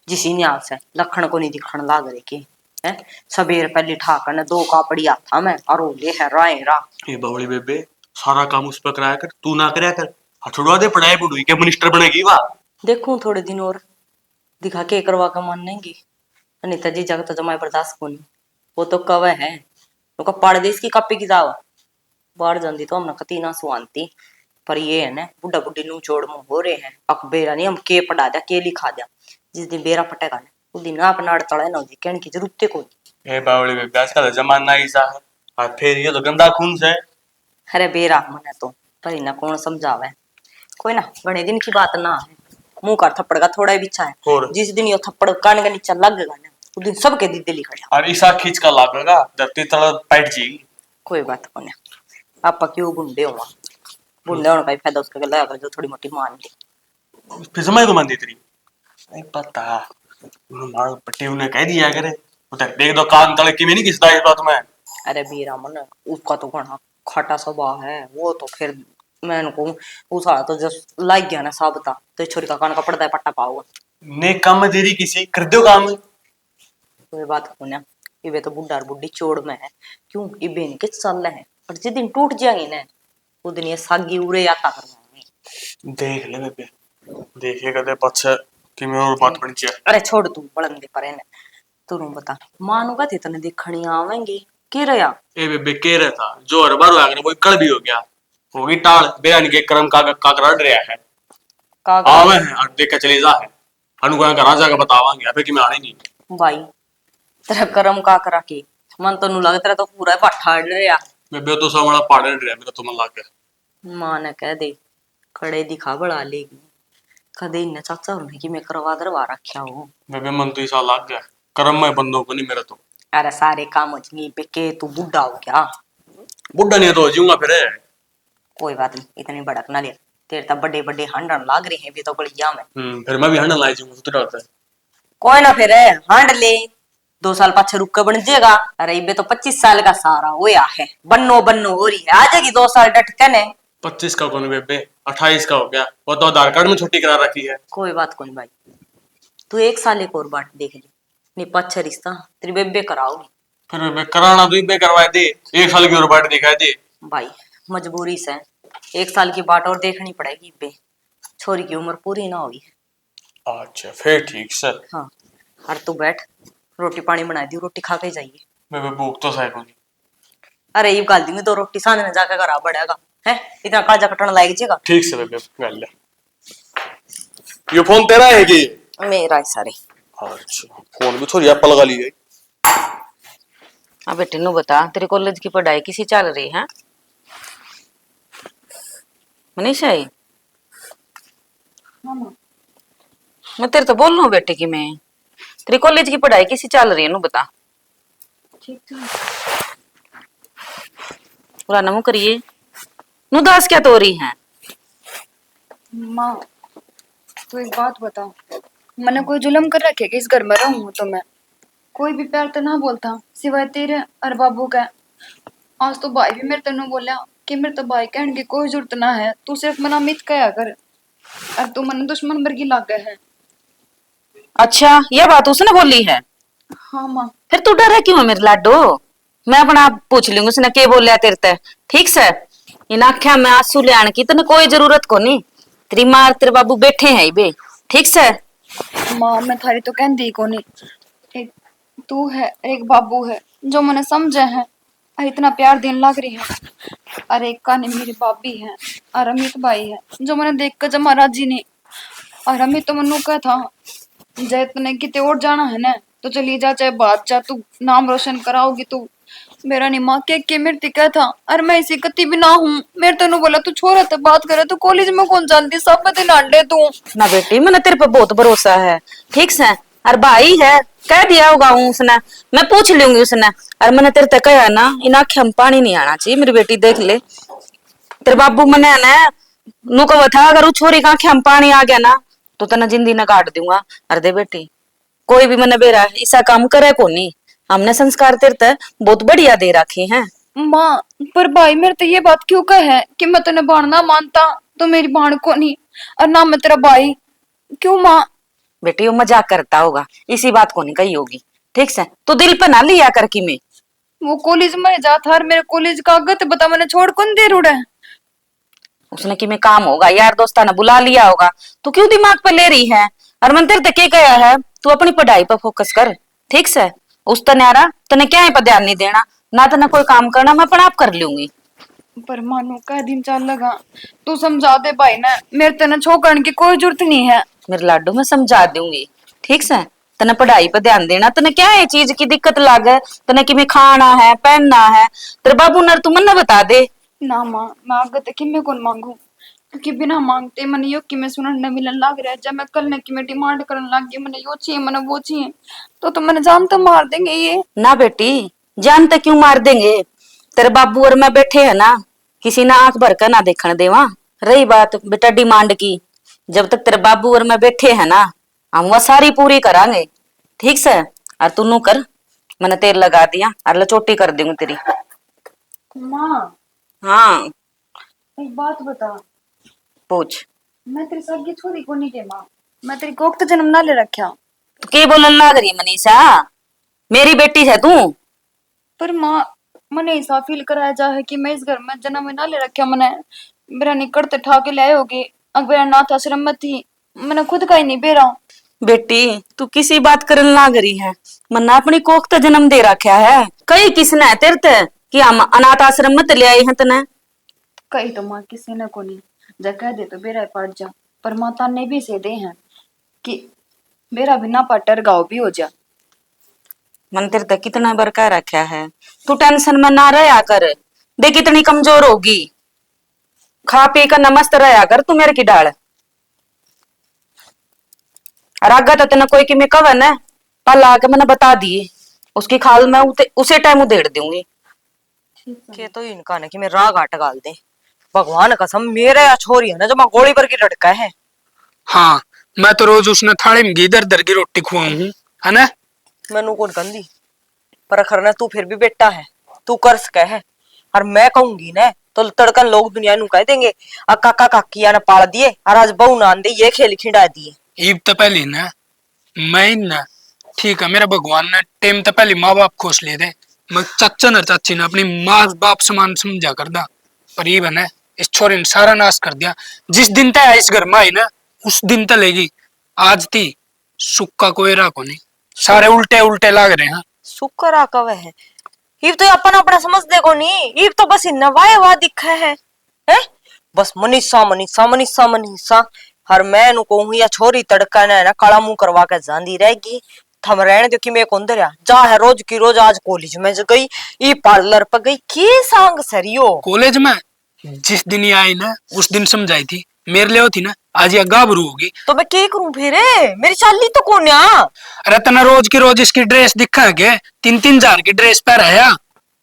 जिसी न्याल से लखन को नहीं दिखण लाग रे के है, सबेर पहले ठाकन दो कापड़ी आता में और ले है राय रा। ये बवड़ी बेबे सारा काम उस पर कराया कर, तू ना कराया कर, हथुड़वा दे पढ़ाई बुढ़ी के मिनिस्टर बनेगी वाह। देखूं थोड़े दिन और दिखा के करवा का मानेंगी, नेताजी जगत तो जमाए बर्दाश्त को नहीं, वो तो कवे है उनका परदेश की कपी की जाओ बाहर जाती तो हमने कती ना सुहानती। पर ये है ना बुढ़ा बुढ़ी नू चोड़ मुंह हो रहे हैं अक बेरा नहीं हम के पढ़ा दिया के लिखा दिया। जिस दिन बेरा फटेगा ना उस दिन आप नाड़ तड़ा ना कहने की जरूरत को। ए बावली बेबे आज का जमाना ऐसा है। और फिर ये तो गंदा खून से। अरे बेरा मने तो पर इन्हें कौन समझावे। कोई ना बड़े दिन की बात ना है मुंह का थप्पड़ का थोड़ा ही बिछा है। और जिस दिन ये थप्पड़ कान के नीचे लग गया ना उस दिन सबके दिल दिल खड़ा। और ईसा खींच का लागेगा धरती तला पैट जी। कोई बात को नहीं आपा क्यों बुंडे हुआ बुंडे होने का ही फायदा उसका लगा कर जो थोड़ी मोटी मान ली। फिर समय को मान दी तेरी नहीं पता उन्होंने मार पट्टी उन्हें कह दिया करे उधर देख दो कान तले की में नहीं किसदा इस बात में। अरे बीरा मन उसका तो घना खटा स्वभाव है वो तो फिर मैं उनको उस तो जब लाग गया ना साबता तो छोरी का कान का पड़ता है पट्टा पाओगा। ने काम में देरी किसी कर दो काम। कोई बात को ना इबे तो बुढ़ा और बुढ़ी चोड़ में है क्यों इबे इनके चल रहे हैं और जिस दिन टूट जाएंगे ना उस दिन ये सागी उरे यात्रा करवाएंगे। देख ले बेबे देखे कदे पछे कि मैं और बात बन जाए। अरे छोड़ तू बड़न दे परे ने तू बता मानूगा थे तने देखनी आवेंगे के रया। ए बेबे के रहता जो हर बार आगे वो कल भी हो गया होगी टाल बेरानी के कर्म का रड रहा है आवे हैं और देख के चले जा है अनुग्रह का राजा का बतावांगे अबे कि मैं आने नहीं। भाई तेरा कर्म का करा के मन तो नु लगे तेरा तो पूरा पट्ठा अड़ रहा। बेबे तो सामना पहाड़ रहा मेरा तो मन लग गया। मां ने कह दे खड़े दिखा बड़ा लेगी कदे इन्ने चाचा होने की मैं करवा दरवा रखा हूं। बेबे मन तो ऐसा लग गया कर्म में बंदों को नहीं मेरा तो। अरे सारे काम अजनी पे के तू बुढ़ा हो क्या। बुढ़ा नहीं तो हो जाऊंगा फिर। कोई बात नहीं इतनी भड़क ना ले तेरे तो बड़े बड़े हंडन लाग रहे हैं भी तो गलिया में। फिर मैं भी हंडन लाई जाऊंगा तो डरता है। कोई ना फिर हंड ले 2 साल पाछे रुक के बन जाएगा। अरे इबे तो 25 साल का सारा होया है बन्नो बन्नो हो रही है आ जाएगी 2 साल डट के ने। 25 का कौन बेबे 28 का हो गया वो तो आधार कार्ड में छुट्टी करा रखी है। कोई बात कोई भाई तू 1 साल एक और बाट देख ली नहीं पाछे रिश्ता तेरी बेबे कराओगी। फिर बेबे कराना तो बेबे करवाए दे 1 साल की और बाट दिखाए दे। भाई मजबूरी से 1 साल की बाट और देखनी पड़ेगी बे छोरी की उम्र पूरी ना होगी। अच्छा फिर ठीक से। हाँ और तू बैठ रोटी पानी बना दी रोटी खा के जाइए। बेबे भूख तो सही कोनी। अरे ये गाल दूंगी 2 रोटी सामने में जाकर घर बढ़ेगा है इतना काजा कटन लायक जेगा। ठीक से बेबे गल ये फोन तेरा है कि मेरा है सारे। अच्छा फोन भी थोड़ी एप्पल लगा ली है। हाँ बेटे नु बता तेरे कॉलेज की पढ़ाई किसी चल रही है मनीषा ही मैं तेरे तो बोल रहा हूँ बेटे की मैं तेरी कॉलेज की पढ़ाई किसी चल रही है नु बता। पुराना मुँह करिए नु दास क्या तो रही है। माँ तो एक बात बता मैंने कोई जुल्म कर रखे कि इस घर में रहूं तो मैं कोई भी प्यार तो ना बोलता सिवाय तेरे और बाबू का। आज तो भाई भी मेरे तेनू बोलिया कि मेरे तो भाई कहने की कोई जरूरत ना है तू सिर्फ मना मित कया कर और तू मन दुश्मन वर्गी लाग गए है। अच्छा ये बात उसने बोली है। हाँ माँ फिर तू डर है क्यों मेरे लाडो मैं अपना आप पूछ लूंगी उसने क्या बोलिया तेरे ते ठीक से इन आख्या में आंसू ले आने की तेने कोई जरूरत को नहीं तेरी माँ तेरे बाबू बैठे हैं बे ठीक से। माँ मैं थारी तो कहती को नहीं एक तू है एक बाबू है जो मैंने समझे है और इतना प्यार देने लग रही है और एक कानी मेरी भाभी है और अमित भाई है जो मैंने देख कर जमा राजी नहीं और अमित तो मनु का था जय तने किते और जाना है ना तो चली जा चाहे बात जा तू नाम रोशन कराओगी तू मेरा नहीं माँ के मेरे टिका था और मैं इसी कति भी ना हूँ मेरे तेनू बोला तू छोरा तो बात करे तू कॉलेज में कौन जानती सब दिन आंडे तू ना बेटी मैंने तेरे पे बहुत भरोसा है ठीक से और भाई है कह दिया होगा उसने मैं पूछ लूंगी उसने और मैंने तेरे तक कहा ना इन आँखें में पानी नहीं आना चाहिए मेरी बेटी देख ले तेरे बाबू मैंने ना नु को था अगर वो छोरी का आँखें में पानी आ गया ना तो तना जिंदगी न काट दूंगा। अरे दे बेटी कोई भी मैंने बेरा ऐसा काम करे को नहीं हमने संस्कार तेरे तक बहुत बढ़िया दे रखे हैं। माँ पर भाई मेरे तो ये बात क्यों कहे कि मैं तेने बाण ना मानता तो मेरी बाण को नहीं और ना मैं तेरा भाई क्यों माँ। बेटी वो मजाक करता होगा इसी बात को नहीं कही होगी ठीक से तो दिल पे ना लिया कर कि मैं वो कॉलेज में जाता और मेरे कॉलेज का अगत बता मैंने छोड़ कौन दे रूड़ा है उसने कि मैं काम होगा यार दोस्ता ने बुला लिया होगा तो क्यों दिमाग पे ले रही है। और मन तेरे तक क्या है तू अपनी पढ़ाई पर फोकस कर ठीक से उस तने आ रहा तने क्या है पर ध्यान नहीं देना ना तो ना कोई काम करना, मैं अपने आप कर लूंगी। पर मानो का दिन चल लगा, तू समझा दे भाई ना, मेरे तना छोकरण की कोई जरूरत नहीं है। मेरे लाडू मैं समझा दूंगी, ठीक से। तने पढ़ाई पर ध्यान देना, तने क्या है चीज की दिक्कत लागे, तने कि खाना है पहनना है, तेरे बाबू नर तू मन्ना बता दे। ना माँ, मैं आगे तक मैं कौन मांगू, क्योंकि बिना मांगते मन यो कि मैं सुनने न मिलन लग रहा है। जब मैं कल ने की मैं डिमांड करने लग गई, मैंने यो चाहिए मैंने वो चाहिए, तो मैंने जान तो मार देंगे ये। ना बेटी, जान तक क्यों मार देंगे, तेरे बाबू और मैं बैठे है ना, किसी ने आंख भर कर ना देखने देवा। रही बात बेटा डिमांड की, जब तक तेरे बाबू और मैं बैठे है ना, हम वह सारी पूरी करांगे, ठीक से। और तू नू कर, मैंने तेल लगा दिया और लचोटी कर दूंगी तेरी। माँ, हाँ एक बात बता, पूछ। मैं तेरी सगी छोरी को नहीं के माँ, मैं तेरी कोख तो जन्म ना ले रखा। तो के बोलन लग रही मनीषा, मेरी बेटी है तू। पर माँ, मैंने ऐसा फील कराया जा है कि मैं इस घर में जन्म में ना ले रखा। मैंने मेरा निकट ठा के लाए होगे, अगर मेरा नाथ आश्रम में थी, मैंने खुद का ही नहीं बेरा। बेटी तू किसी बात करन लाग रही है, मन्ना अपनी कोख तो जन्म दे रखा है, कई किसने है तेरे ते कि हम अनाथ आश्रम में ले आए हैं तने। कही तो माँ किसी ने को नहीं, जब कह दे तो बेरा पड़ जा, पर माता ने भी से दे हैं कि बेरा बिना पटर गाँव भी हो जा। मन तेरे तक कितना बार कह रखा है, तू टेंशन में ना रहा कर, देख कितनी कमजोर होगी, खा पी कर नमस्त रहा कर तू मेरे की डाल। और आगा तो तेना कोई कि मैं कवन है, पल आके मैंने बता दिए, उसकी खाल मैं उसे टाइम उधेड़ दूंगी। के तो इनका ना कि मैं राग आट गाल दे, भगवान कसम मेरे या छोरी है ना जो मैं गोली पर की लड़का है। हाँ, मैं तो रोज उसने थाली में घी दर दर की रोटी खुआऊं हूँ, है ना। मैनू कौन कंदी, पर अखरना तू फिर भी बेटा है, तू कर सके है। और मैं कहूंगी ना तो तड़कन लोग दुनिया नु कह देंगे आ काका काकिया ने पाल दिए और आज बहू नान दे ये खेल खिंडा दिए। ईब तो पहली ना मैं ना, ठीक है, मेरा भगवान ने टेम तो पहले माँ बाप खोस लिए थे, मैं चाचा न चाची ने अपनी माँ बाप समान समझा कर दा, पर ये बने इस छोरे ने सारा नाश कर दिया। जिस दिन तक इस घर में आई ना उस दिन तक लेगी, आज थी सुक्का कोयरा को नहीं, सारे उल्टे उल्टे लाग रहे हैं। शुक्र आ कवे है, इब तो अपन अपना समझ देखो नहीं, इब तो बस नवाए वा दिखा है, बस मनीषा मनीषा मनीषा मनीषा। हर मैं नु कहूं या छोरी तड़का ने ना काला मुंह करवा के जांदी रहेगी, थम रहने दो कि मैं कौन दरिया जा है रोज की रोज। आज कॉलेज में गई, ई पार्लर पर गई, की सांग सरियो कॉलेज में जिस दिन ये आई ना उस दिन समझाई थी, मेरे लिए थी ना, आज ये गाभरू होगी। तो मैं क्या करूं फिर, मेरी चाली तो कौन है। अरे तना रोज की रोज इसकी ड्रेस दिखा के 3-3 हजार की ड्रेस पहन है,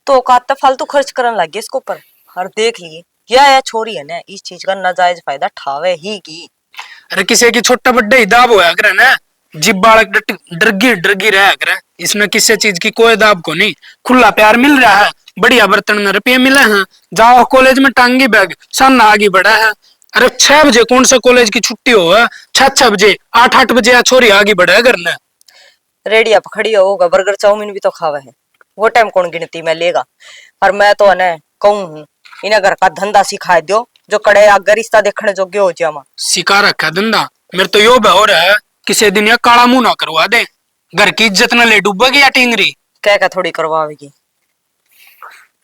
तो का फालतू खर्च करने लग गए इसके ऊपर। और देख लिए या छोरी है ना इस चीज का नाजायज फायदा ठावे ही की। अरे किसी की छोटा बड्डे ही दाब होया करे ना, जिब बालक डरगी डरगी रहा करे, इसमें किसी चीज की कोई दाब को नहीं, खुला प्यार मिल रहा है, बढ़िया बर्तन में रुपये मिले हैं, जाओ कॉलेज में टांगी बैग सामने आगे बढ़ा है। अरे 6 बजे कौन सा कॉलेज की छुट्टी हो है, 6 बजे 8 बजे आ छोरी आगे बढ़ा करना। रेडिया पर खड़ी होगा, बर्गर चाउमीन भी तो खावा है, वो टाइम कौन गिनती में लेगा। और मैं तो है कहूं हूँ इन्हें घर का धंधा सिखा दो, जो कड़े आगे रिश्ता देखने जोग्य हो जामा। सिखा रखा धंधा, मेरे तो यो हो रहा है किसी दिन या काला मुंह ना करवा दे, घर की इज्जत न ले डूबेगी या टिंगरी। कह का थोड़ी करवाएगी,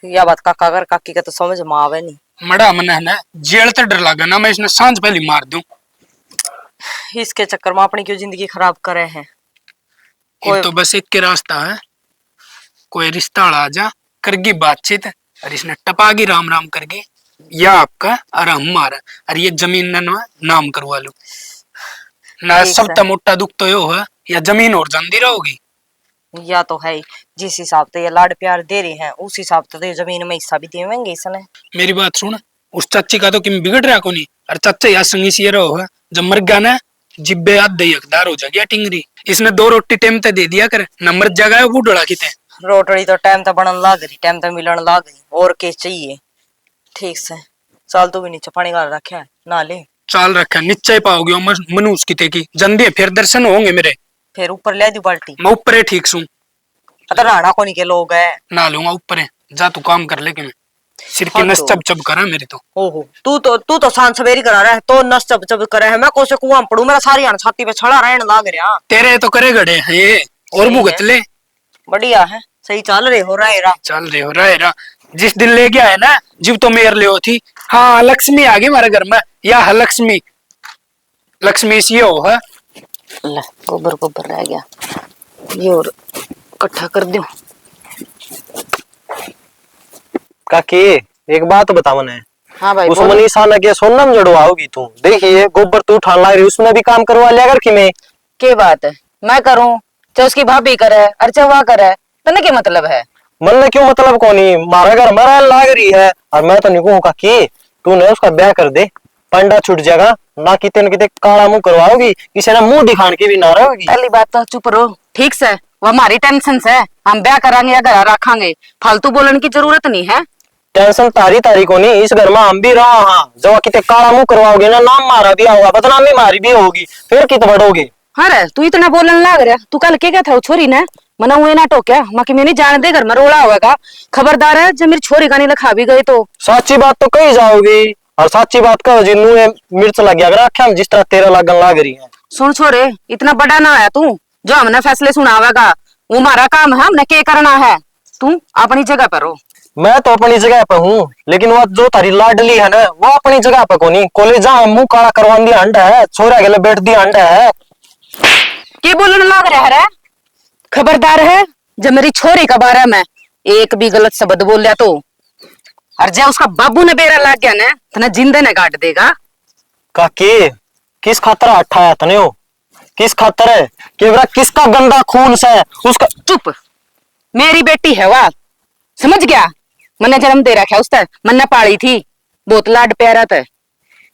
या बात काका कर काकी का तो समझ में आवे नहीं। मड़ा मन है ना जेल तो डर लगा ना, मैं इसने सांझ पहले मार दूं। इसके चक्कर में अपनी क्यों जिंदगी खराब करे हैं। एक तो बस एक के रास्ता है, कोई रिश्ता आ जा करगी बातचीत और इसने टपागी राम राम करके या आपका और हमारा और ये जमीन न नाम करवा लो ना। सबसे मोटा दुख तो यो है या जमीन और जानती रहोगी। या तो है जिस हिसाब से ये लाड प्यार दे रहे हैं उस हिसाब से तो ये जमीन में हिस्सा भी देवेंगे इसने। मेरी बात सुन, उस चाची का तो किम बिगड़ रहा को नहीं, और चाचा या संगी से रहो है, जब मर गया ना जिब्बे आधे हकदार हो जाएगी टिंगरी। इसने 2 रोटी टाइम ते दे दिया कर, नंबर जगह वो डोला किते रोटड़ी तो टाइम तो बनन लाग रही, टाइम तो मिलन लाग रही, और के चाहिए। ठीक से चल, तू भी नीचे पानी गाल रखा है ना ले। चाल रखा नीचे पाओगे मनुष्य किते की जंदे, फिर दर्शन होंगे मेरे। फिर ऊपर ले दी बाल्टी, मैं ऊपर है ठीक सू, अतर राणा को नहीं के लोग है ना लूंगा ऊपर है, जा तू काम कर ले कि मैं सिर की नस चब चब करा मेरी तो। ओहो तू तो सांझ सवेरी करा रहा है, तो नस चब चब करे है, मैं कोसे कुआं पड़ू, मेरा सारी आन छाती पे छड़ा रहने लाग रहा। तेरे तो करे गड़े हैं ये और भुगत ले। बढ़िया है, सही चल रहे हो रहा चल रहे रहा जिस दिन ले गया है ना जीव तो मेरे लिए थी। हाँ लक्ष्मी आ गई हमारे घर में या है लक्ष्मी लक्ष्मी सी हो है। ले गोबर गोबर रह गया ये और इकट्ठा कर दो। काकी एक बात बता मने। हाँ भाई उस बोलो। मनीषा ने के सोनम जड़वाओगी तू देखिए गोबर तू उठाने लग रही उसमें भी काम करवा लिया कर कि मैं के बात है मैं करूं चाहे उसकी भाभी करे और चाहे वह करे तने क्या मतलब है। मन में क्यों मतलब कोनी मारा घर में रहने लाग रही है और मैं तो नहीं कहूँ काकी तूने उसका ब्याह कर दे पंडा छूट जाएगा ना कितने न कितने काला मुंह करवाओगी किसी ने मुंह दिखाने की भी ना रहोगी। पहली बात तो चुप रहो ठीक से वो हमारी टेंशन से हम ब्याह करांगे या घर रखांगे फालतू बोलने की जरूरत नहीं है। टेंशन तारी को नहीं इस घर में हम भी रहा हाँ जब कितने काला मुंह करवाओगे ना नाम मारा भी होगा बदनामी मारी भी होगी फिर कित बढ़ोगे। हाँ रे तू इतना बोलने लग रहा तू कल क्या था वो छोरी ने मना हुए ना टोक्या माँ मैं नहीं जान दे घर में रोड़ा होगा खबरदार है जब मेरी छोरी गानी लखा भी गई तो सच्ची बात तो कही जाओगी और सच्ची बात कहो जिन्नू मिर्च लग गया अगर आख्या जिस तरह तेरा लगन लाग रही है। सुन छोरे इतना बड़ा ना है तू जो हमने फैसले सुनावेगा वो हमारा काम है हमने क्या करना है तू अपनी जगह पर हो। मैं तो अपनी जगह पे हूँ लेकिन वो जो तारी लाडली है ना वो अपनी जगह पे कोनी कॉलेज जहाँ मुंह काला करवान दिया अंडा है छोरा गले बैठ दिया अंडा है। क्या बोलने लग रहा है खबरदार है जब मेरी छोरी का बारे में एक भी गलत शब्द बोल लिया तो और जब उसका बाबू ने बेरा लाग गया ना तो ना जिंदे ने काट देगा। काकी किस खातर अठाया तने हो किस खातर है केवरा किसका गंदा खून से उसका चुप मेरी बेटी है वाह समझ गया मैंने जन्म दे रखा उसने मैंने पाली थी बहुत लाड प्यारा था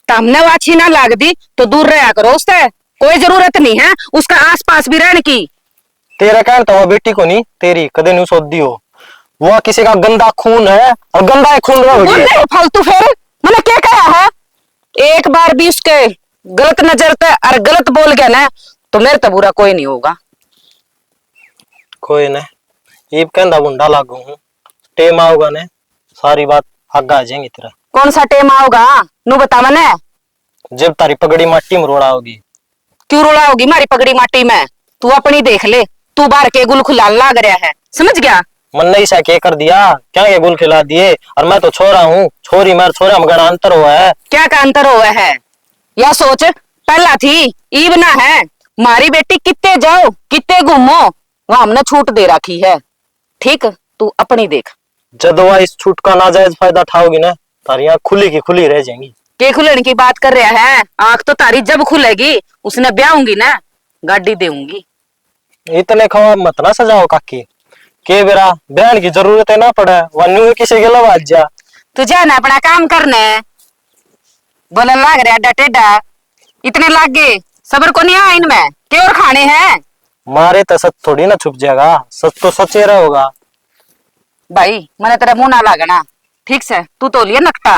हमने वो अच्छी ना लाग दी तो दूर रहा करो उससे कोई जरूरत नहीं है उसका आस पास भी रहने की। तेरा कहना तो वो बेटी को नहीं तेरी कदे नहीं सोदी हो वो किसी का गंदा खून है और गंदा ही खून रहोगी। फालतू फिर मैंने क्या कहा है एक बार भी उसके गलत नजर पे और गलत बोल गया ना तो मेरे तो बुरा कोई नहीं होगा। कोई न ईब कहंदा बुंडा लागू हूँ टेम आओगा ने सारी बात आगा आ जाएंगी तेरा। कौन सा टेम आओगा नू बता मैंने जब तारी पगड़ी माटी में रोड़ा होगी। क्यों रोड़ा होगी मारी पगड़ी माटी में तू अपनी देख ले तू बाहर के गुल खुला लाग रहा है समझ गया। मन नहीं सा के कर दिया क्या ये गुल खिला दिए और मैं तो छोरा हूँ छोरी मार छोरा में गड़ा अंतर हुआ है। क्या का अंतर हुआ है या सोच पहला थी ईब ना है मारी बेटी कितने जाओ कितने घूमो वहां हमने छूट दे रखी है ठीक तू अपनी देख। जब वह इस छूट का नाजायज फायदा उठाओगी ना तारी आँख खुली की खुली रह जाएंगी। के खुलने की बात कर रहा है आंख तो तारी जब खुलेगी उसने ब्याहूंगी ना गाड़ी देऊंगी। इतने खवा मत ना सजाओ काकी के बेरा बहन की जरूरत है ना पड़े वन्यू किसी के लवाज जा तू जाना अपना काम करने बोलने लग रहा अड्डा टेढ़ा इतने लाग गए सबर को नहीं आया इनमें के और खाने हैं। मारे तो सच थोड़ी ना छुप जाएगा सच तो सच ही रहेगा। भाई मैंने तेरा मुंह ना लागना ठीक से तू तो लिया नकटा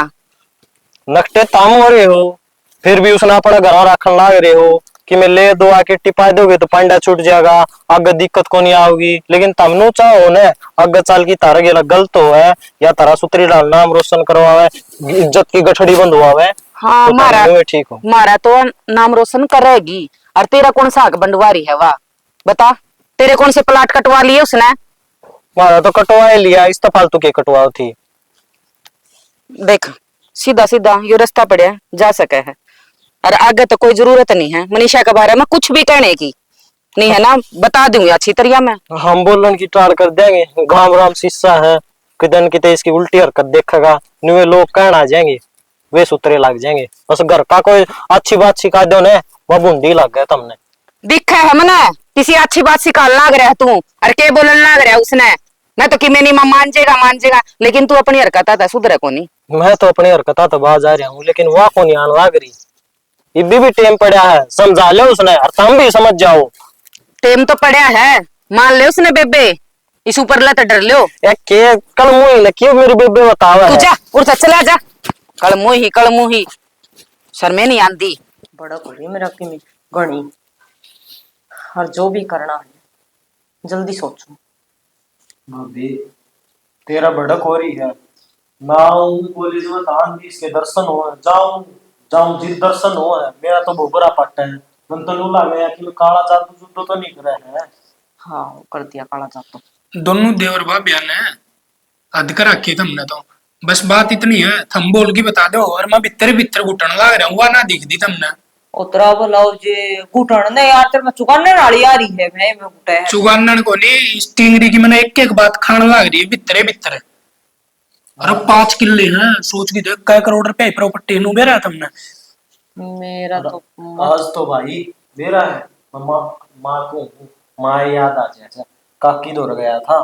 नकटे ताम हो रहे हो फिर भी उसने अपना घर रखन लाग रहे हो कि मैं ले दो आके टिपा दोगे तो पांडा छूट जाएगा आगे दिक्कत को नहीं आओगी लेकिन तमनु चाहो ने आगे चल की तारा गेला गलत हो है या तारा सुतरी डाल नाम रोशन करवावे इज्जत की गठड़ी बंधवावे। हाँ तो मारा तारा ठीक हो मारा तो नाम रोशन करेगी और तेरा कौन सा हक बंटवारी है वाह बता तेरे कौन से प्लाट कटवा लिए उसने। मारा तो कटवा लिया इस तो फालतू के कटवाओ थी। देख सीधा सीधा ये रास्ता पड़े जा सके है और आगे तो कोई जरूरत नहीं है मनीषा के बारे में कुछ भी कहने की नहीं है ना बता दूंगी अच्छी तरह मैं। हम बोलन की टार कर देंगे गांव राम शीशा है किदन किते इसकी उल्टी हरकत देखेगा नुए लोग कहना आ जाएंगे वे सुतरे लग जाएंगे बस घर का कोई अच्छी बात सिखा दो ने वह बूंदी लग गया तुमने दिखा है मना किसी अच्छी बात सिखाने लग रहा है तू और के बोलने लग रहा है उसने मैं तो कि मैंने मान जाएगा लेकिन तू अपनी हरकत आता सुधरे को नहीं। मैं तो अपनी हरकत तो बाज आ रहा हूँ लेकिन वह को नहीं आने लग रही इबी भी टेम पड़ा है समझा लो उसने और तुम भी समझ जाओ। टेम तो पड़ा है मान ले उसने बेबे इस ऊपर ला तो डर लो के कल मुही ने क्यों मेरी बेबे बतावा तू है। जा उठ चला जा कल मुही शर्मे नहीं आंदी बड़ा बोली मेरा कि मैं गणी और जो भी करना है जल्दी सोचो। भाभी तेरा भड़क हो रही है ना कॉलेज में तान भी इसके दर्शन हो जाऊं जाऊं जिस दर्शन हो है मेरा तो भोबरा पट्टा है मन तो नूला गया कि मैं काला जादू जुदू तो नहीं करे है। हाँ वो कर दिया काला जादू दोनों देवर भाभी ने हद कर रखी तुमने तो। बस बात इतनी है, थम बोल के बता दो और मैं भीतर भीतर घुटन लग रहा हूँ, वह ना दिख दी तुमने। उतरा बोलाओ जे घुटन ने यार तेरे में चुकाने वाली आ रही है भाई में घुटे है। चुगानन को नहीं, स्टिंगरी की मैंने एक एक बात खाने लग रही है भीतरे भीतर। अरे 5 किले हैं, सोच के देख कै करोड़ रुपए प्रॉपर्टी नु बेरा तुमने। मेरा तो आज तो भाई मेरा है। माँ माँ को माँ याद आ जाए, काकी दौड़ गया था।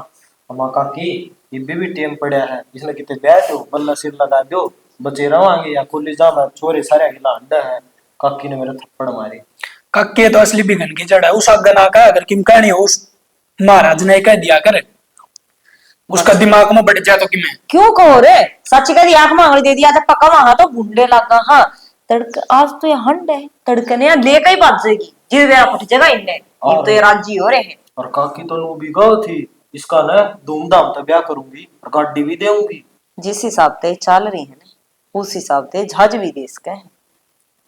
माँ काकी ये भी टेम पड़ा है, इसने कितने बैठो बल्ला सिर लगा दो, बचे रवांगे या कॉलेज जा छोरे सारे हिला अंडा है। काकी ने मेरे थप्पड़ मारे। कक्के तो असली बिगन की जड़ है, उस अगना का अगर किम कहनी हो उस महाराज ने कह दिया कर, उसका दिमाग में बढ़ जाए तो कि मैं क्यों कहो रे, सच कह दी आंख मांगली दे दिया, जब पक्का मांगा तो भूंडे लगा। हाँ तड़क आज तो ये हंड है, तड़कने यहाँ लेकर ही बात जाएगी जिस बेरा फट जाएगा इनने, तो ये राजी हो रहे हैं। और काकी तो लो भी गौ थी, इसका ना धूमधाम तो ब्याह करूंगी और गाड़ी भी देऊंगी। जिस हिसाब से चल रही है ना उस हिसाब से झज भी दे इसका है।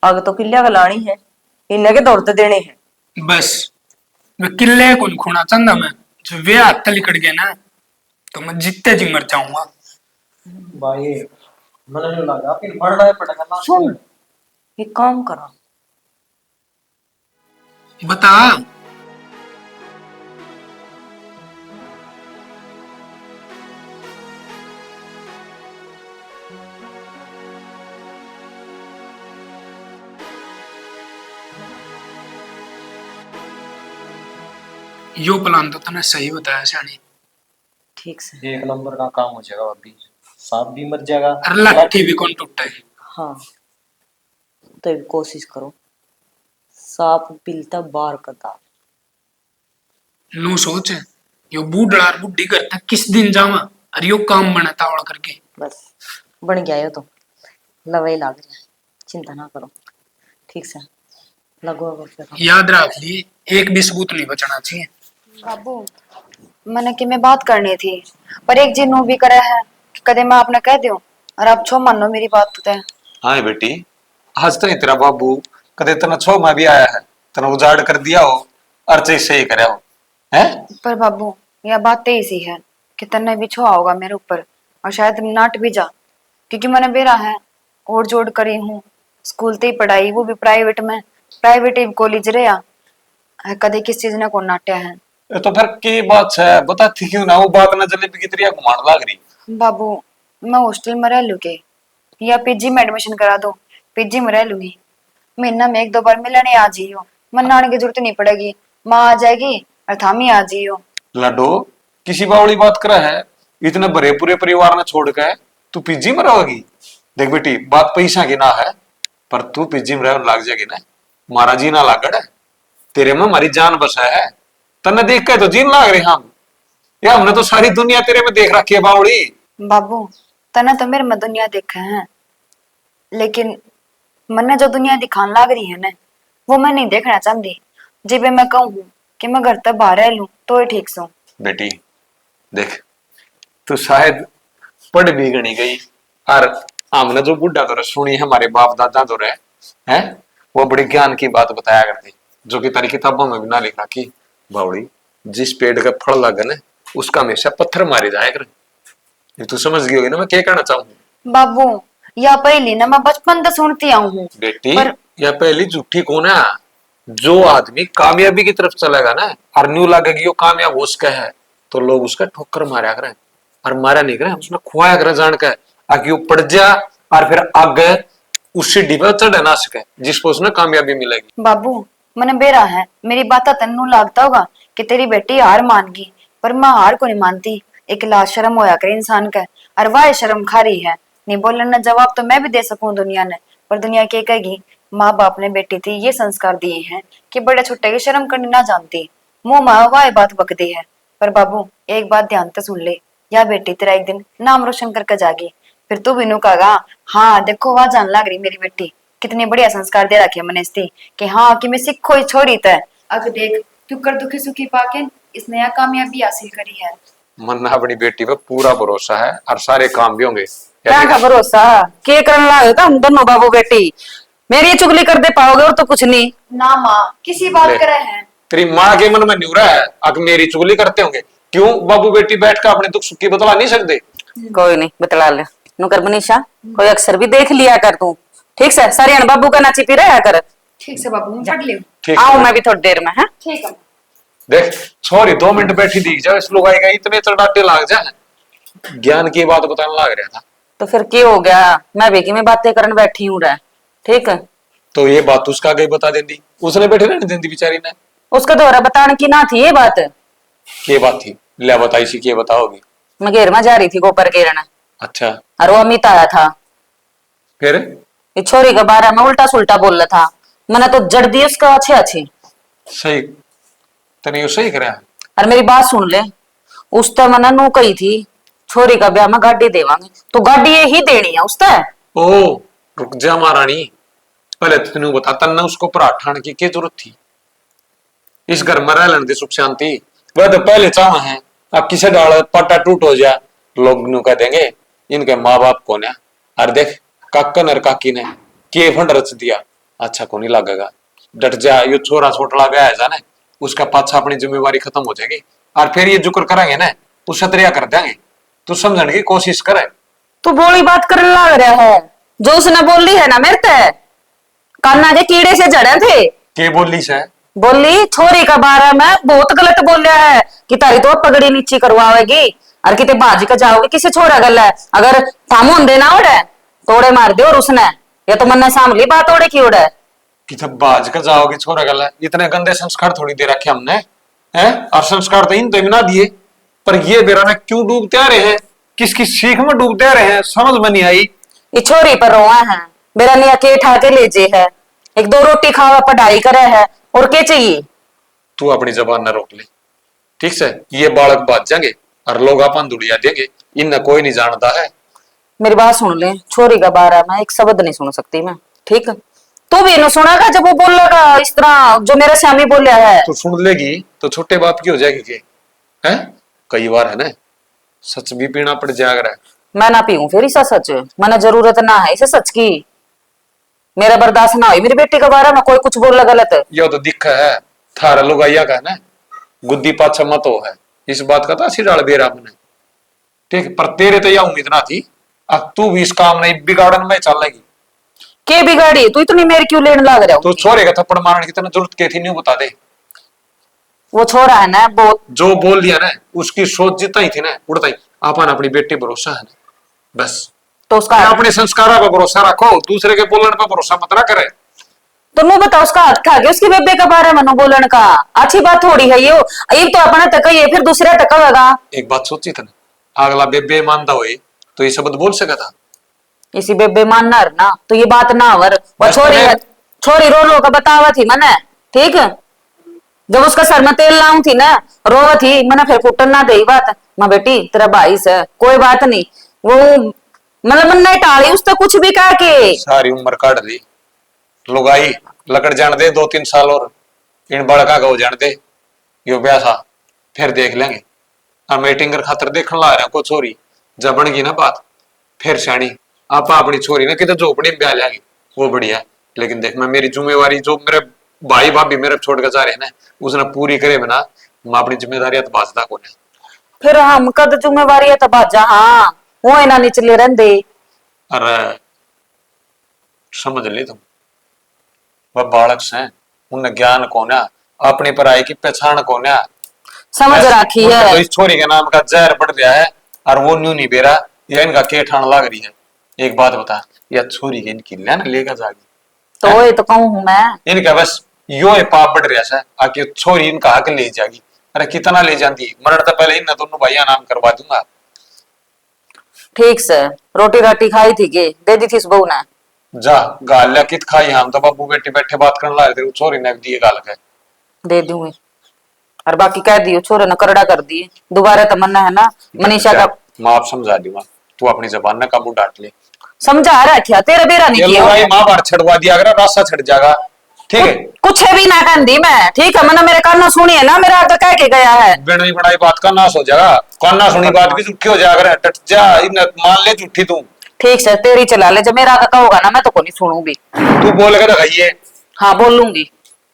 आग तो किले का लानी है, इन्हें के दौड़ते देने हैं। बस मैं किले को खोना चाहता, मैं जो वे हाथ लिकड़ गया ना तो मैं जितने जी मर जाऊंगा भाई। मैंने नहीं लगा फिर मरना है पड़ेगा ना। सुन एक काम करो, बता। यो प्लान तो तूने सही बताया शानी। ठीक से। एक नंबर का काम हो जाएगा, अभी सांप भी मर जाएगा। अरे लाठी भी कौन टूटा है। हाँ तो एक कोशिश करो, सांप पिलता बार करता। नू सोच, यो बूढ़ा और बुढ़ी करता किस दिन जावा, अरे यो काम बना तावड़ करके। बस बन गया यो तो लवाई लाग रहा है, चिंता ना करो। ठीक से लगो फिर। याद रख ली, एक भी सबूत नहीं बचना चाहिए। बाबू मैंने कि मैं बात करनी थी, पर एक जिन भी करा है कि कदे मैं आपने कह दूं और आप छो मानो मेरी बात तो है। हाँ बेटी, आज तो तेरा बाबू कदे तना छो में भी आया है, तना उजाड़ कर दिया हो, अर्चे सही करे हो हैं। पर बाबू यह बात तो ऐसी है कि तन्ने भी छुआ होगा मेरे ऊपर और शायद नाट भी जा, क्योंकि मैंने बेरा है और जोड़ करी हूँ, स्कूल ते ही पढ़ाई, वो भी प्राइवेट में, प्राइवेट कॉलेज रहा कदे किस चीज ने को नाट्या है। ये तो फिर की बात है, बता थी क्यों ना वो बात ना जलेबी की तरह घुमाने लग रही। बाबू मैं हॉस्टल में रह लूंगी या पीजी में एडमिशन करा दो, पीजी में रह लूंगी, महीना में 1-2 बार मिलने आ जाइयो, मनाने की जरूरत नहीं पड़ेगी, माँ आ जाएगी और थामी आ जाइयो। लड्डू किसी बावड़ी बात करा है, इतने बड़े पूरे परिवार ने छोड़ के तू पीजी में रहोगी। देख बेटी बात पैसा की ना है, पर तू पीजी में रह लग जाएगी ना, मारा जी ना लागड़ है, तेरे में हमारी जान बसा है, तन्ने देख के तो जीन लाग रहे हम, या हमने तो सारी दुनिया तेरे में देख रखी है बावड़ी। बाबू तना तो मेरे में दुनिया देखा है, लेकिन मन्ने जो दुनिया दिखाने लाग रही है ना वो मैं नहीं देखना चाहती। जब मैं कहूँ कि मैं घर तक बाहर रह लूं तो ही ठीक सो। बेटी देख तू शायद पढ़ भी गणी गई, और हमने जो बुढ़ा तो सुनी है हमारे बाप दादा तो रहे हैं, वो बड़े ज्ञान की बात बताया करती, जो कि तारी किताबों में भी ना लिखा कि बावड़ी जिस पेड़ का फल लगे ना उसका हमेशा पत्थर मारे जाए कर। ये तू समझ गई होगी ना मैं क्या कहना चाहूँ। बाबू या पहली ना मैं बचपन से सुनती आऊं हूँ बेटी पर... या पहली झूठी कौन है, जो आदमी कामयाबी की तरफ चलेगा ना और न्यू लगेगी वो कामयाब हो उसका है, तो लोग उसका ठोकर मारा करें, और मारा नहीं करें उसमें खुआया करें जान के, आगे वो पड़ जा और फिर आगे उससे डिबा चढ़ ना सके जिसको उसने कामयाबी मिलेगी। बाबू मैंने बेरा है, मेरी बात तेनू लगता होगा कि तेरी बेटी हार मान गई, पर मैं हार को नहीं मानती। एक लाज शर्म होया करे इंसान का, और वह शर्म खा रही है, नहीं बोलने ना जवाब तो मैं भी दे सकूं दुनिया ने, पर दुनिया क्या कहेगी, माँ बाप ने बेटी थी ये संस्कार दिए हैं कि बड़े छोटे की शर्म करनी ना जानती, मुंह माँ वह बात बकती है। पर बाबू एक बात ध्यान से सुन ले, या बेटी तेरा एक दिन नाम रोशन करके जागी, फिर तू भी नु कहेगा हाँ देखो वह जान लग रही मेरी बेटी, कितने बढ़िया संस्कार दे रखे मैंने इसकी, कि हाँ कि मैं सिखो ही छोड़ी तय, अब देख तू कर दुखी सुखी पाके इसने यह कामयाबी हासिल करी है। मन अपनी बेटी पे पूरा भरोसा है और सारे काम भी होंगे। क्या का भरोसा के करने लगे था हम दोनों बाबू बेटी, मेरी चुगली कर दे पाओगे और तो कुछ नहीं ना माँ किसी बात करे हैं। तेरी माँ के मन में न्यूरा है, अगर मेरी चुगली करते होंगे क्यों बाबू बेटी बैठ कर अपने दुख सुख की बतला नहीं सकते? कोई नहीं बतला ले। नुकर मनीषा कोई अक्सर भी देख लिया कर तू, ठीक से सरियन बाबू का नाची पी रहा कर। ठीक से बाबू, पढ़ लियो। ठीक आओ है। मैं भी थोड़ी देर में है। ठीक है। देख छोरी 2 मिनट बैठी दिख जाओ, इस लोग आएगा इतने चढ़ाटे लाग जाए, ज्ञान की बात बताने लग रहा था। तो फिर क्या हो गया, मैं बेकी में बातें करने बैठी हूँ रहा, ठीक है। तो ये बात उसका गई बता देती, उसने बैठे रहने देती बेचारी ने। उसका दोहरा बताने की ना थी ये बात। ये बात थी, ले बताई सी के बताओगी? मैं घेर में जा रही थी गोपर घेरना, अच्छा और वो अमित आया था। फिर ये छोरी के बारे में उल्टा सुल्टा बोल रहा था, मैंने तो जड़ दी उसका अच्छे अच्छी। सही तने यो सही करा। और मेरी बात सुन ले, उस तो मैंने नू कही थी छोरी का ब्याह में गाड़ी देवांगे, तो गाड़ी ये ही देनी है उसते। ओ रुक जा महारानी, पहले तो तेनू बता तन्ने उसको पराठान की क्या जरूरत थी? इस घर में रह दे सुख शांति। वह तो पहले चाह है, अब किसे डाल पट्टा टूट हो जाए लोग नु कह देंगे इनके माँ बाप को ने। और देख काकन और काकी ने के फंड रच दिया, अच्छा को नहीं लगेगा। डट जा, यो छोरा छोटला ब्याह है जाने, उसका पाछा अपनी जिम्मेवारी खत्म हो जाएगी। और फिर ये जुक्र करेंगे ना उससे तरिया कर देंगे, तू समझने की कोशिश करे। तू बोली बात करने लग रहा है, जो उसने बोली है ना मेरे ते कान्ना के कीड़े से जड़े थे। के बोली से बोली छोरी का बारे में बहुत गलत बोलिया है कि तारी तो पगड़ी नीची करवाएगी और किते बाजी का जाओगे किसी छोरा गल है। अगर थामो होंदे ना ओड़े तोड़े मार दे, और उसने ये तो मन ने सामली बात ओड़े की ओड़े कि जब बाज का जाओगे छोरा गल है। इतने गंदे संस्कार थोड़ी दे रखे हमने हैं, और संस्कार तो इन तो ना दिए, पर ये बेरा में क्यों डूबते आ रहे हैं, किसकी सीख में डूबते आ रहे हैं, समझ में नहीं आई। ये छोरी पर रोआ है, मेरा निया के ठा के ले जे है, एक दो रोटी खावा पढ़ाई करे है, और के चाहिए। तू अपनी जबान न रोक ले, ठीक से। ये बालक बाज जाएंगे और लोग अपन दुड़िया देंगे, इन कोई नहीं जानता है। मेरी बात सुन ले, छोरी का बारे में एक शब्द नहीं सुन सकती मैं, ठीक है। तू भी नहीं सुनागा जब वो बोलेगा इस तरह जो मेरे स्वामी बोलिया है। तू सुन लेगी तो छोटे बाप की हो जाएगी के हैं? कई बार है ना सच भी पीना पड़ जाएगा। मैं ना पीऊं फिर इसा सच, मैंने जरूरत ना है इसे सच की। मेरा बर्दाश्त ना हो मेरी बेटी के बारे में कोई कुछ बोल गलत। यो तो दिक्कत है थारा लोग आइया का ना गुद्दी पाछा मत हो है, इस बात का तो अच्छी डाल बेरा मैंने, ठीक। पर तेरे तो यह उम्मीद ना थी, अब तू भी इस काम नहीं बिगाड़न में चलेगी। के बिगाड़ी तू इतनी मेरी क्यों लेने लग रहा तो छोरे का थप्पड़ मारने की तरह जरूरत क्या थी, नहीं बता दे। वो छोरा है ना बहुत जो बोल दिया ना उसकी सोच जितना ही थी ना उड़ता ही। अपन अपनी बेटी भरोसा है ना बस, तो उसका अपने संस्कारों पर भरोसा रखो, दूसरे के बोलने पर भरोसा मत ना करे। तो मैं बता उसका हाथ खा गया उसकी बेबे के बारे में बोलन का अच्छी बात थोड़ी है ये तो अपना तक ये फिर दूसरे तक होगा। एक बात सोची था ना, अगला बेबे मानता हुए तो ये शब्द बोल सका था। इसी बेबे मानना ना तो ये बात ना वर वो बस छोरी तुम्हें- छोरी रो रो का बतावा थी मैंने, ठीक है। जब उसका सर में तेल लाऊं थी ना रोवा थी मैंने, फिर फुटन ना दे बात माँ बेटी तेरा भाई से कोई बात नहीं। वो मतलब मन नहीं टाली उसने कुछ भी कहा के सारी उम्र काट दी, लुगाई लकड़ जान दे 2-3 साल और इन बड़का का हो जान दे यो ब्याह था, फिर देख लेंगे। अब मीटिंग कर खातर देखने ला रहा को छोरी जब बन ना बात फिर सियाणी आप अपनी छोरी ना कितने झोपड़ी में ब्याह जाएगी वो बढ़िया। लेकिन देख मैं मेरी जिम्मेवारी जो मेरे भाई भाभी मेरे छोड़ कर जा रहे हैं ना उसने पूरी करे बिना मैं अपनी जिम्मेदारी तो बाजदा को नहीं। फिर हम कद जिम्मेवारी है तो बाजा हाँ वो इना निचले रहंदे। अरे समझ ले तुम, वह बालक से उन्हें ज्ञान कोना अपनी पढ़ाई की पहचान कोना समझ राखी है। तो इस छोरी के नाम का जहर पड़ रहा है और वो न्यू नहीं बेरा या इनका के ठान लग रही है। एक बात बता, या छोरी के इनकी लेना लेगा जागी तो ये तो कहूँ हूँ मैं इनका बस यो है पाप बढ़ रहा है आके छोरी इनका हक ले जाएगी। अरे कितना ले जाती मरण तो पहले इन दोनों भाइया नाम करवा दूंगा। ठीक से रोटी राटी खाई थी के दे दी थी इस बहू ने। जा गालिया कित खाई, हम तो बाबू बेटी बैठे बात करने ला रहे छोरी ने दिए गाल के दे दूंगी और बाकी कह दियो छोरे ने करड़ा कर दिए दोबारा तमन्ना है ना मनीषा का। माँ आप समझा दूंगा, तू अपनी जबान न काबू डांट ले। समझा रखा तेरा बेरा नहीं किया माँ बार छड़वा दिया अगर रास्ता छड़ जाएगा ठीक है। कुछ भी ना कर दी मैं, ठीक है। मैंने मेरे कान सुनिए ना मेरा आगे कह के गया है बिना बनाई बात का नाश हो जाएगा, काना सुनी बात भी झूठी हो जाएगा। टट जा मान ले झूठी तू। ठीक से तेरी चला ले, जब मेरा आगे कहोगा ना मैं तो को नहीं सुनूंगी। तू बोल के दिखाइए हाँ बोलूंगी।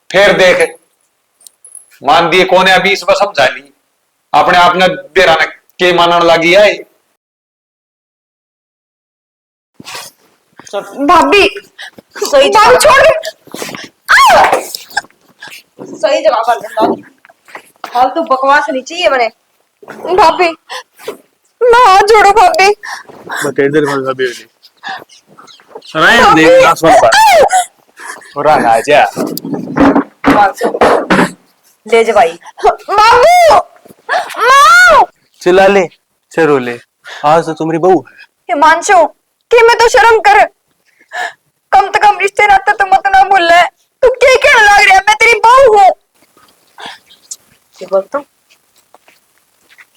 फिर देख मान दिए कौन है अभी इस बार समझा ली अपने आप ने बेरा ने के मानन लगी है। भाभी सही भाभी छोड़ दे। सही जगह पर लगा। फालतू बकवास नहीं चाहिए मैंने। भाभी मैं हाथ जोड़ो भाभी। बतेड़ देर बाद भाभी होली राय देख ना सुन पर और आ जा 500 ले जा भाई। मामू माँ चिल्ला ले चलो ले आज तो तुम्हारी बहू है। हिमांशु कि मैं तो शर्म कर, कम से कम रिश्ते नाते तो मत ना भूल ले। तू क्या कहने लग रहा है, मैं तेरी बहू हूँ। क्या बोलता हूँ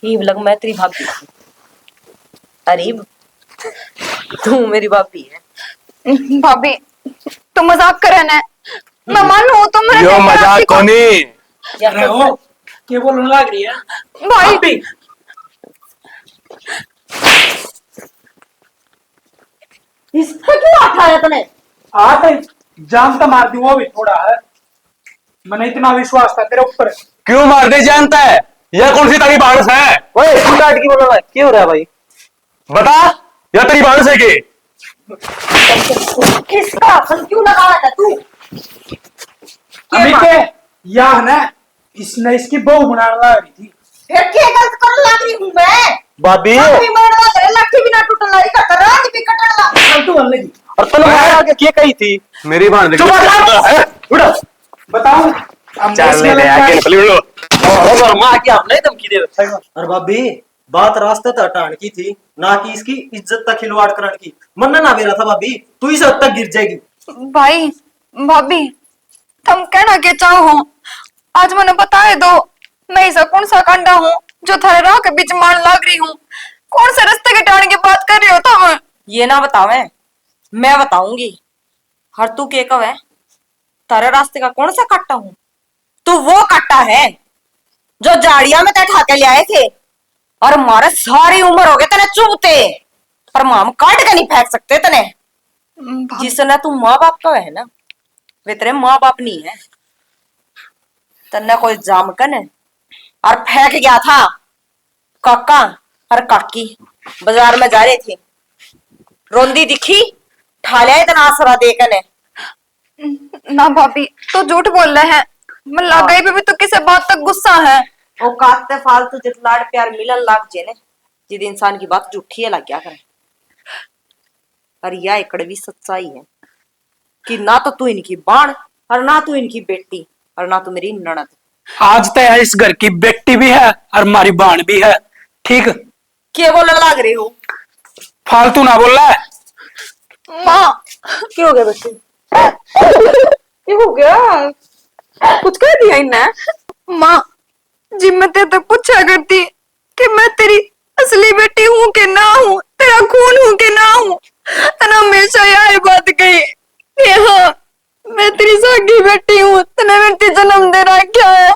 ही लग मैं तेरी भाभी। अरीब तू मेरी भाभी है। भाभी तू मजाक कर रहा है, मैं मानू तो मैं यो मजाक कोनी अरे हो क्या बोलने लग रही है भाई। भाभी? इसको क्यों उठाया तूने? हाँ तो जान तो मार दी वो भी थोड़ा है। मैंने इतना विश्वास था तेरे ऊपर। क्यों मार दे जानता है यह कौन सी तारी बारस है। ओए तू डांट की बोल रहा है, क्या हो रहा है भाई? बता यह तेरी बारस है के किसका असल क्यों लगाया था तू? अभी के यह ना इसने इसकी बहू बनाने लग रही थी। फिर क्या गलत करने लग रही हूँ मैं? भाभी अभी मरना करे लाठी भी ना टूटने लगी का रात भी कटने लगा। चल तू बोलने की और तूने मारा के क्या कही थी? मेरी बाण देख चुप रह। है उड़ा बताऊं चल ले ले आगे निकल उड़ो और मां की हमने धमकी दे रखा है। और भाभी बात रास्ते तक हटाने की थी ना कि इसकी इज्जत तक खिलवाड़ करने की। मन ना बेरा था भाभी, तू इस हद तक गिर जाएगी। भाई भाभी तुम कहना क्या चाहो, आज मैंने बताए दो मैं ऐसा कौन सा कांडा हूँ जो थारे राह के बीच मार लाग रही हूँ। कौन से रास्ते के टाण की बात कर रही हो तुम? ये ना बतावे मैं बताऊंगी। हर तू के कव है तारे रास्ते का कौन सा कट्टा हूँ? तू वो कट्टा है जो जाड़िया में तय ठाके ले आए थे और हमारे सारी उम्र हो गए तेने चुभते पर माम काट के नहीं फेंक सकते तने। जिसने तू माँ बाप का है ना वे तेरे माँ बाप नहीं है। तन्ने कोई जामकन है और फेंक गया था। काका और काकी बाजार में जा रहे थे, रोंदी दिखी ठालिया इतना आसरा देखने। ना भाभी तो झूठ बोल रहे हैं, मैं लगाई पे भी तो किसी बात तक गुस्सा है। वो काटते फालतू जित लाड प्यार मिलन लाग जे ने जिद इंसान की बात झूठी है लग गया करे। और यह एक कड़वी सच्चाई है कि ना तो तू इनकी बाण और ना तू इनकी बेटी और ना तू मेरी ननद। आज तो इस घर की बेटी भी है और हमारी बाण भी है। ठीक क्या बोलने लग रही हो? फालतू ना बोल रहा है। माँ क्या हो गया बेटी? ये हो गया कुछ कह दिया इनने? माँ जी मैं तेरे तो पूछा करती कि मैं तेरी असली बेटी हूँ कि ना हूँ, तेरा खून हूँ कि ना हूँ। तने हमेशा यही बात कही कि हाँ मैं तेरी सागी बेटी हूँ, तने मेरे जन्म दे रखा है।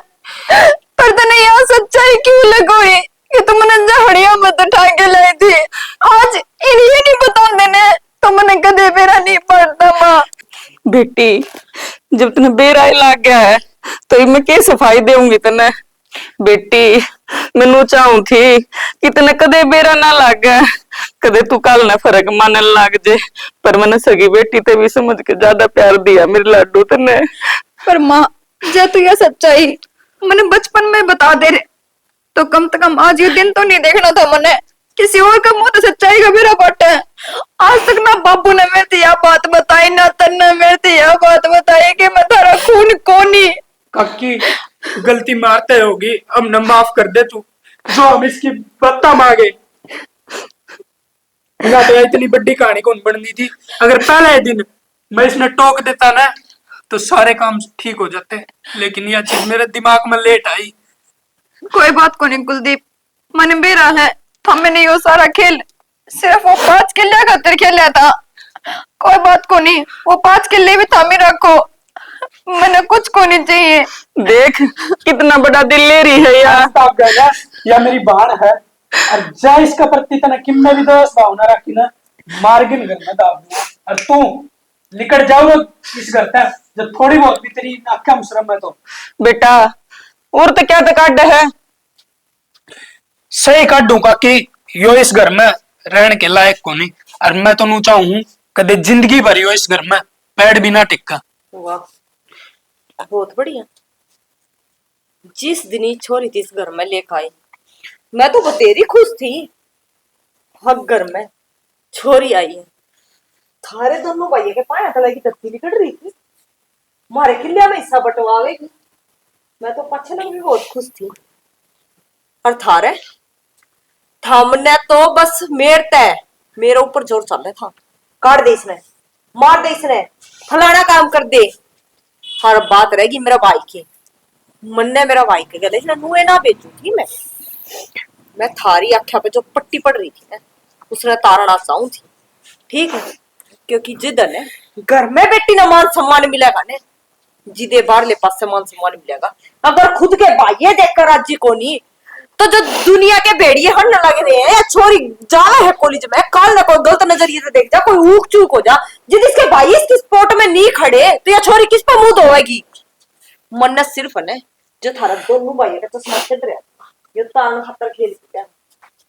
पर तने यहाँ सच्चाई क्यों लगोई कि तुम मैंने झाड़िया मत उठा के लाई थी? आज इन्हें नहीं बता देने तो मैंने कदे मेरा नहीं पड़ता। माँ बेटी जब तने बेरा ही लाग गया है तो मैं के सफाई देऊंगी तने। बेटी मैनू चाहूं थी कि तने कदे बेरा ना लाग गया, कदे तू कल ना फर्क मानन लाग जे, पर मैंने सगी बेटी ते भी समझ के ज्यादा प्यार दिया मेरे लाडू तने। पर माँ जे तू ये सच्चाई मैंने बचपन में बता दे रहे तो कम से कम आज ये दिन तो नहीं देखना था। मैंने किसी और का मुंह तो सच्चाई का मेरा बट है। आज तक ना बाबू ने मेरे से यह बात बताई ना तन ने मेरे से यह बात बताई कि मैं तारा खून कोनी। काकी गलती मारते होगी, अब न माफ कर दे तू जो हम इसकी बत्ता मांगे। ना तो इतनी बड़ी कहानी कौन बननी थी। अगर पहले दिन मैं इसने टोक देता ना तो सारे काम ठीक हो जाते, लेकिन यह चीज मेरे दिमाग में लेट आई। कोई बात को नहीं कुलदीप, मैंने बेरा है था मैंने यो सारा खेल सिर्फ वो 5 किले खातिर खेला था। कोई बात को नहीं, वो 5 किले भी थामे रखो, मैंने कुछ को नहीं चाहिए। देख कितना बड़ा दिल ले रही है यार। या मेरी बहन है और जा इसका प्रति तना किम में भी दोस्त भावना रखी ना मार्गिन घर में दाब दूंगा और तू निकट जाओ इस घर तक जब थोड़ी बहुत भी तेरी आंखें मुसरम है तो। बेटा और तो क्या तकाड है, सही काटूंगा कि यो इस घर में रहने के लायक को नहीं। और मैं तो नू चाहूं कदे जिंदगी भर यो इस घर में पैर भी ना टिक्का। वाह, बहुत बढ़िया। जिस दिन ही छोरी थी इस घर में लेकर आई, मैं तो बतेरी खुश थी। हक घर में छोरी आई है। थारे दोनों भाइयों के पाया तला की तत्ती निकल रही थी, मारे किले में हिस्सा बंटवावेगी। मैं तो पछे लोग भी बहुत खुश थी। और थारे थामने तो बस मेरे ऊपर जोर चल रहा था। काट दे इसने, मार दे इसने, फलाना काम कर दे। हर बात रहेगी मेरा भाई की। मन ने मेरा भाई के गले से नुए ना बेचू थी मैं थारी आख्या पे जो पट्टी पड़ रही थी ना, उसने तारना चाहूं थी। ठीक है, क्योंकि जिधर ने घर में बेटी ना मान सम्मान मिलेगा ने, जिदे बाहरले पास से मान सम्मान मिलेगा। अगर खुद के भाइये देखकर राजी को नहीं, तो जो दुनिया के भेड़िए हटने लगे रहे हैं, या छोरी जावे है कॉलेज में, काल ना कोई गलत नजरिए से देख जा, कोई ऊक चूक हो जा, जिद इसके भाई इसकी स्पोर्ट में नहीं खड़े, तो या छोरी किस पर मुंह धोएगी। मन सिर्फ ने जो थारा दोनों भाई का चश्मा छट रहा, ये तान खतर खेल किया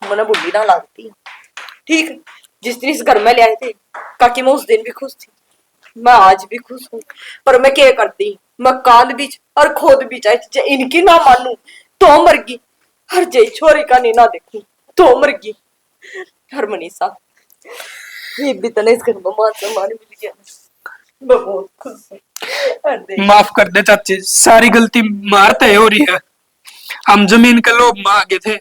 मन बुढ़ी ना लगती। ठीक, जिस दिन इस घर में ले आए थे काकी, मैं उस दिन भी खुश थी, मैं आज भी खुश हूँ। पर मैं क्या करती, मैं कांद बीच और खोद बीच आई, इनकी ना मानू तो मर गई, हर जय छोरी का नहीं ना देखू तो मर गई। हर मनीषा ये भी तो नहीं, इस घर में मान सम्मान मिल गया, मैं बहुत खुश हूँ। माफ कर दे चाचे, सारी गलती मारते हो रही है। हम जमीन के लोभ में आगे थे,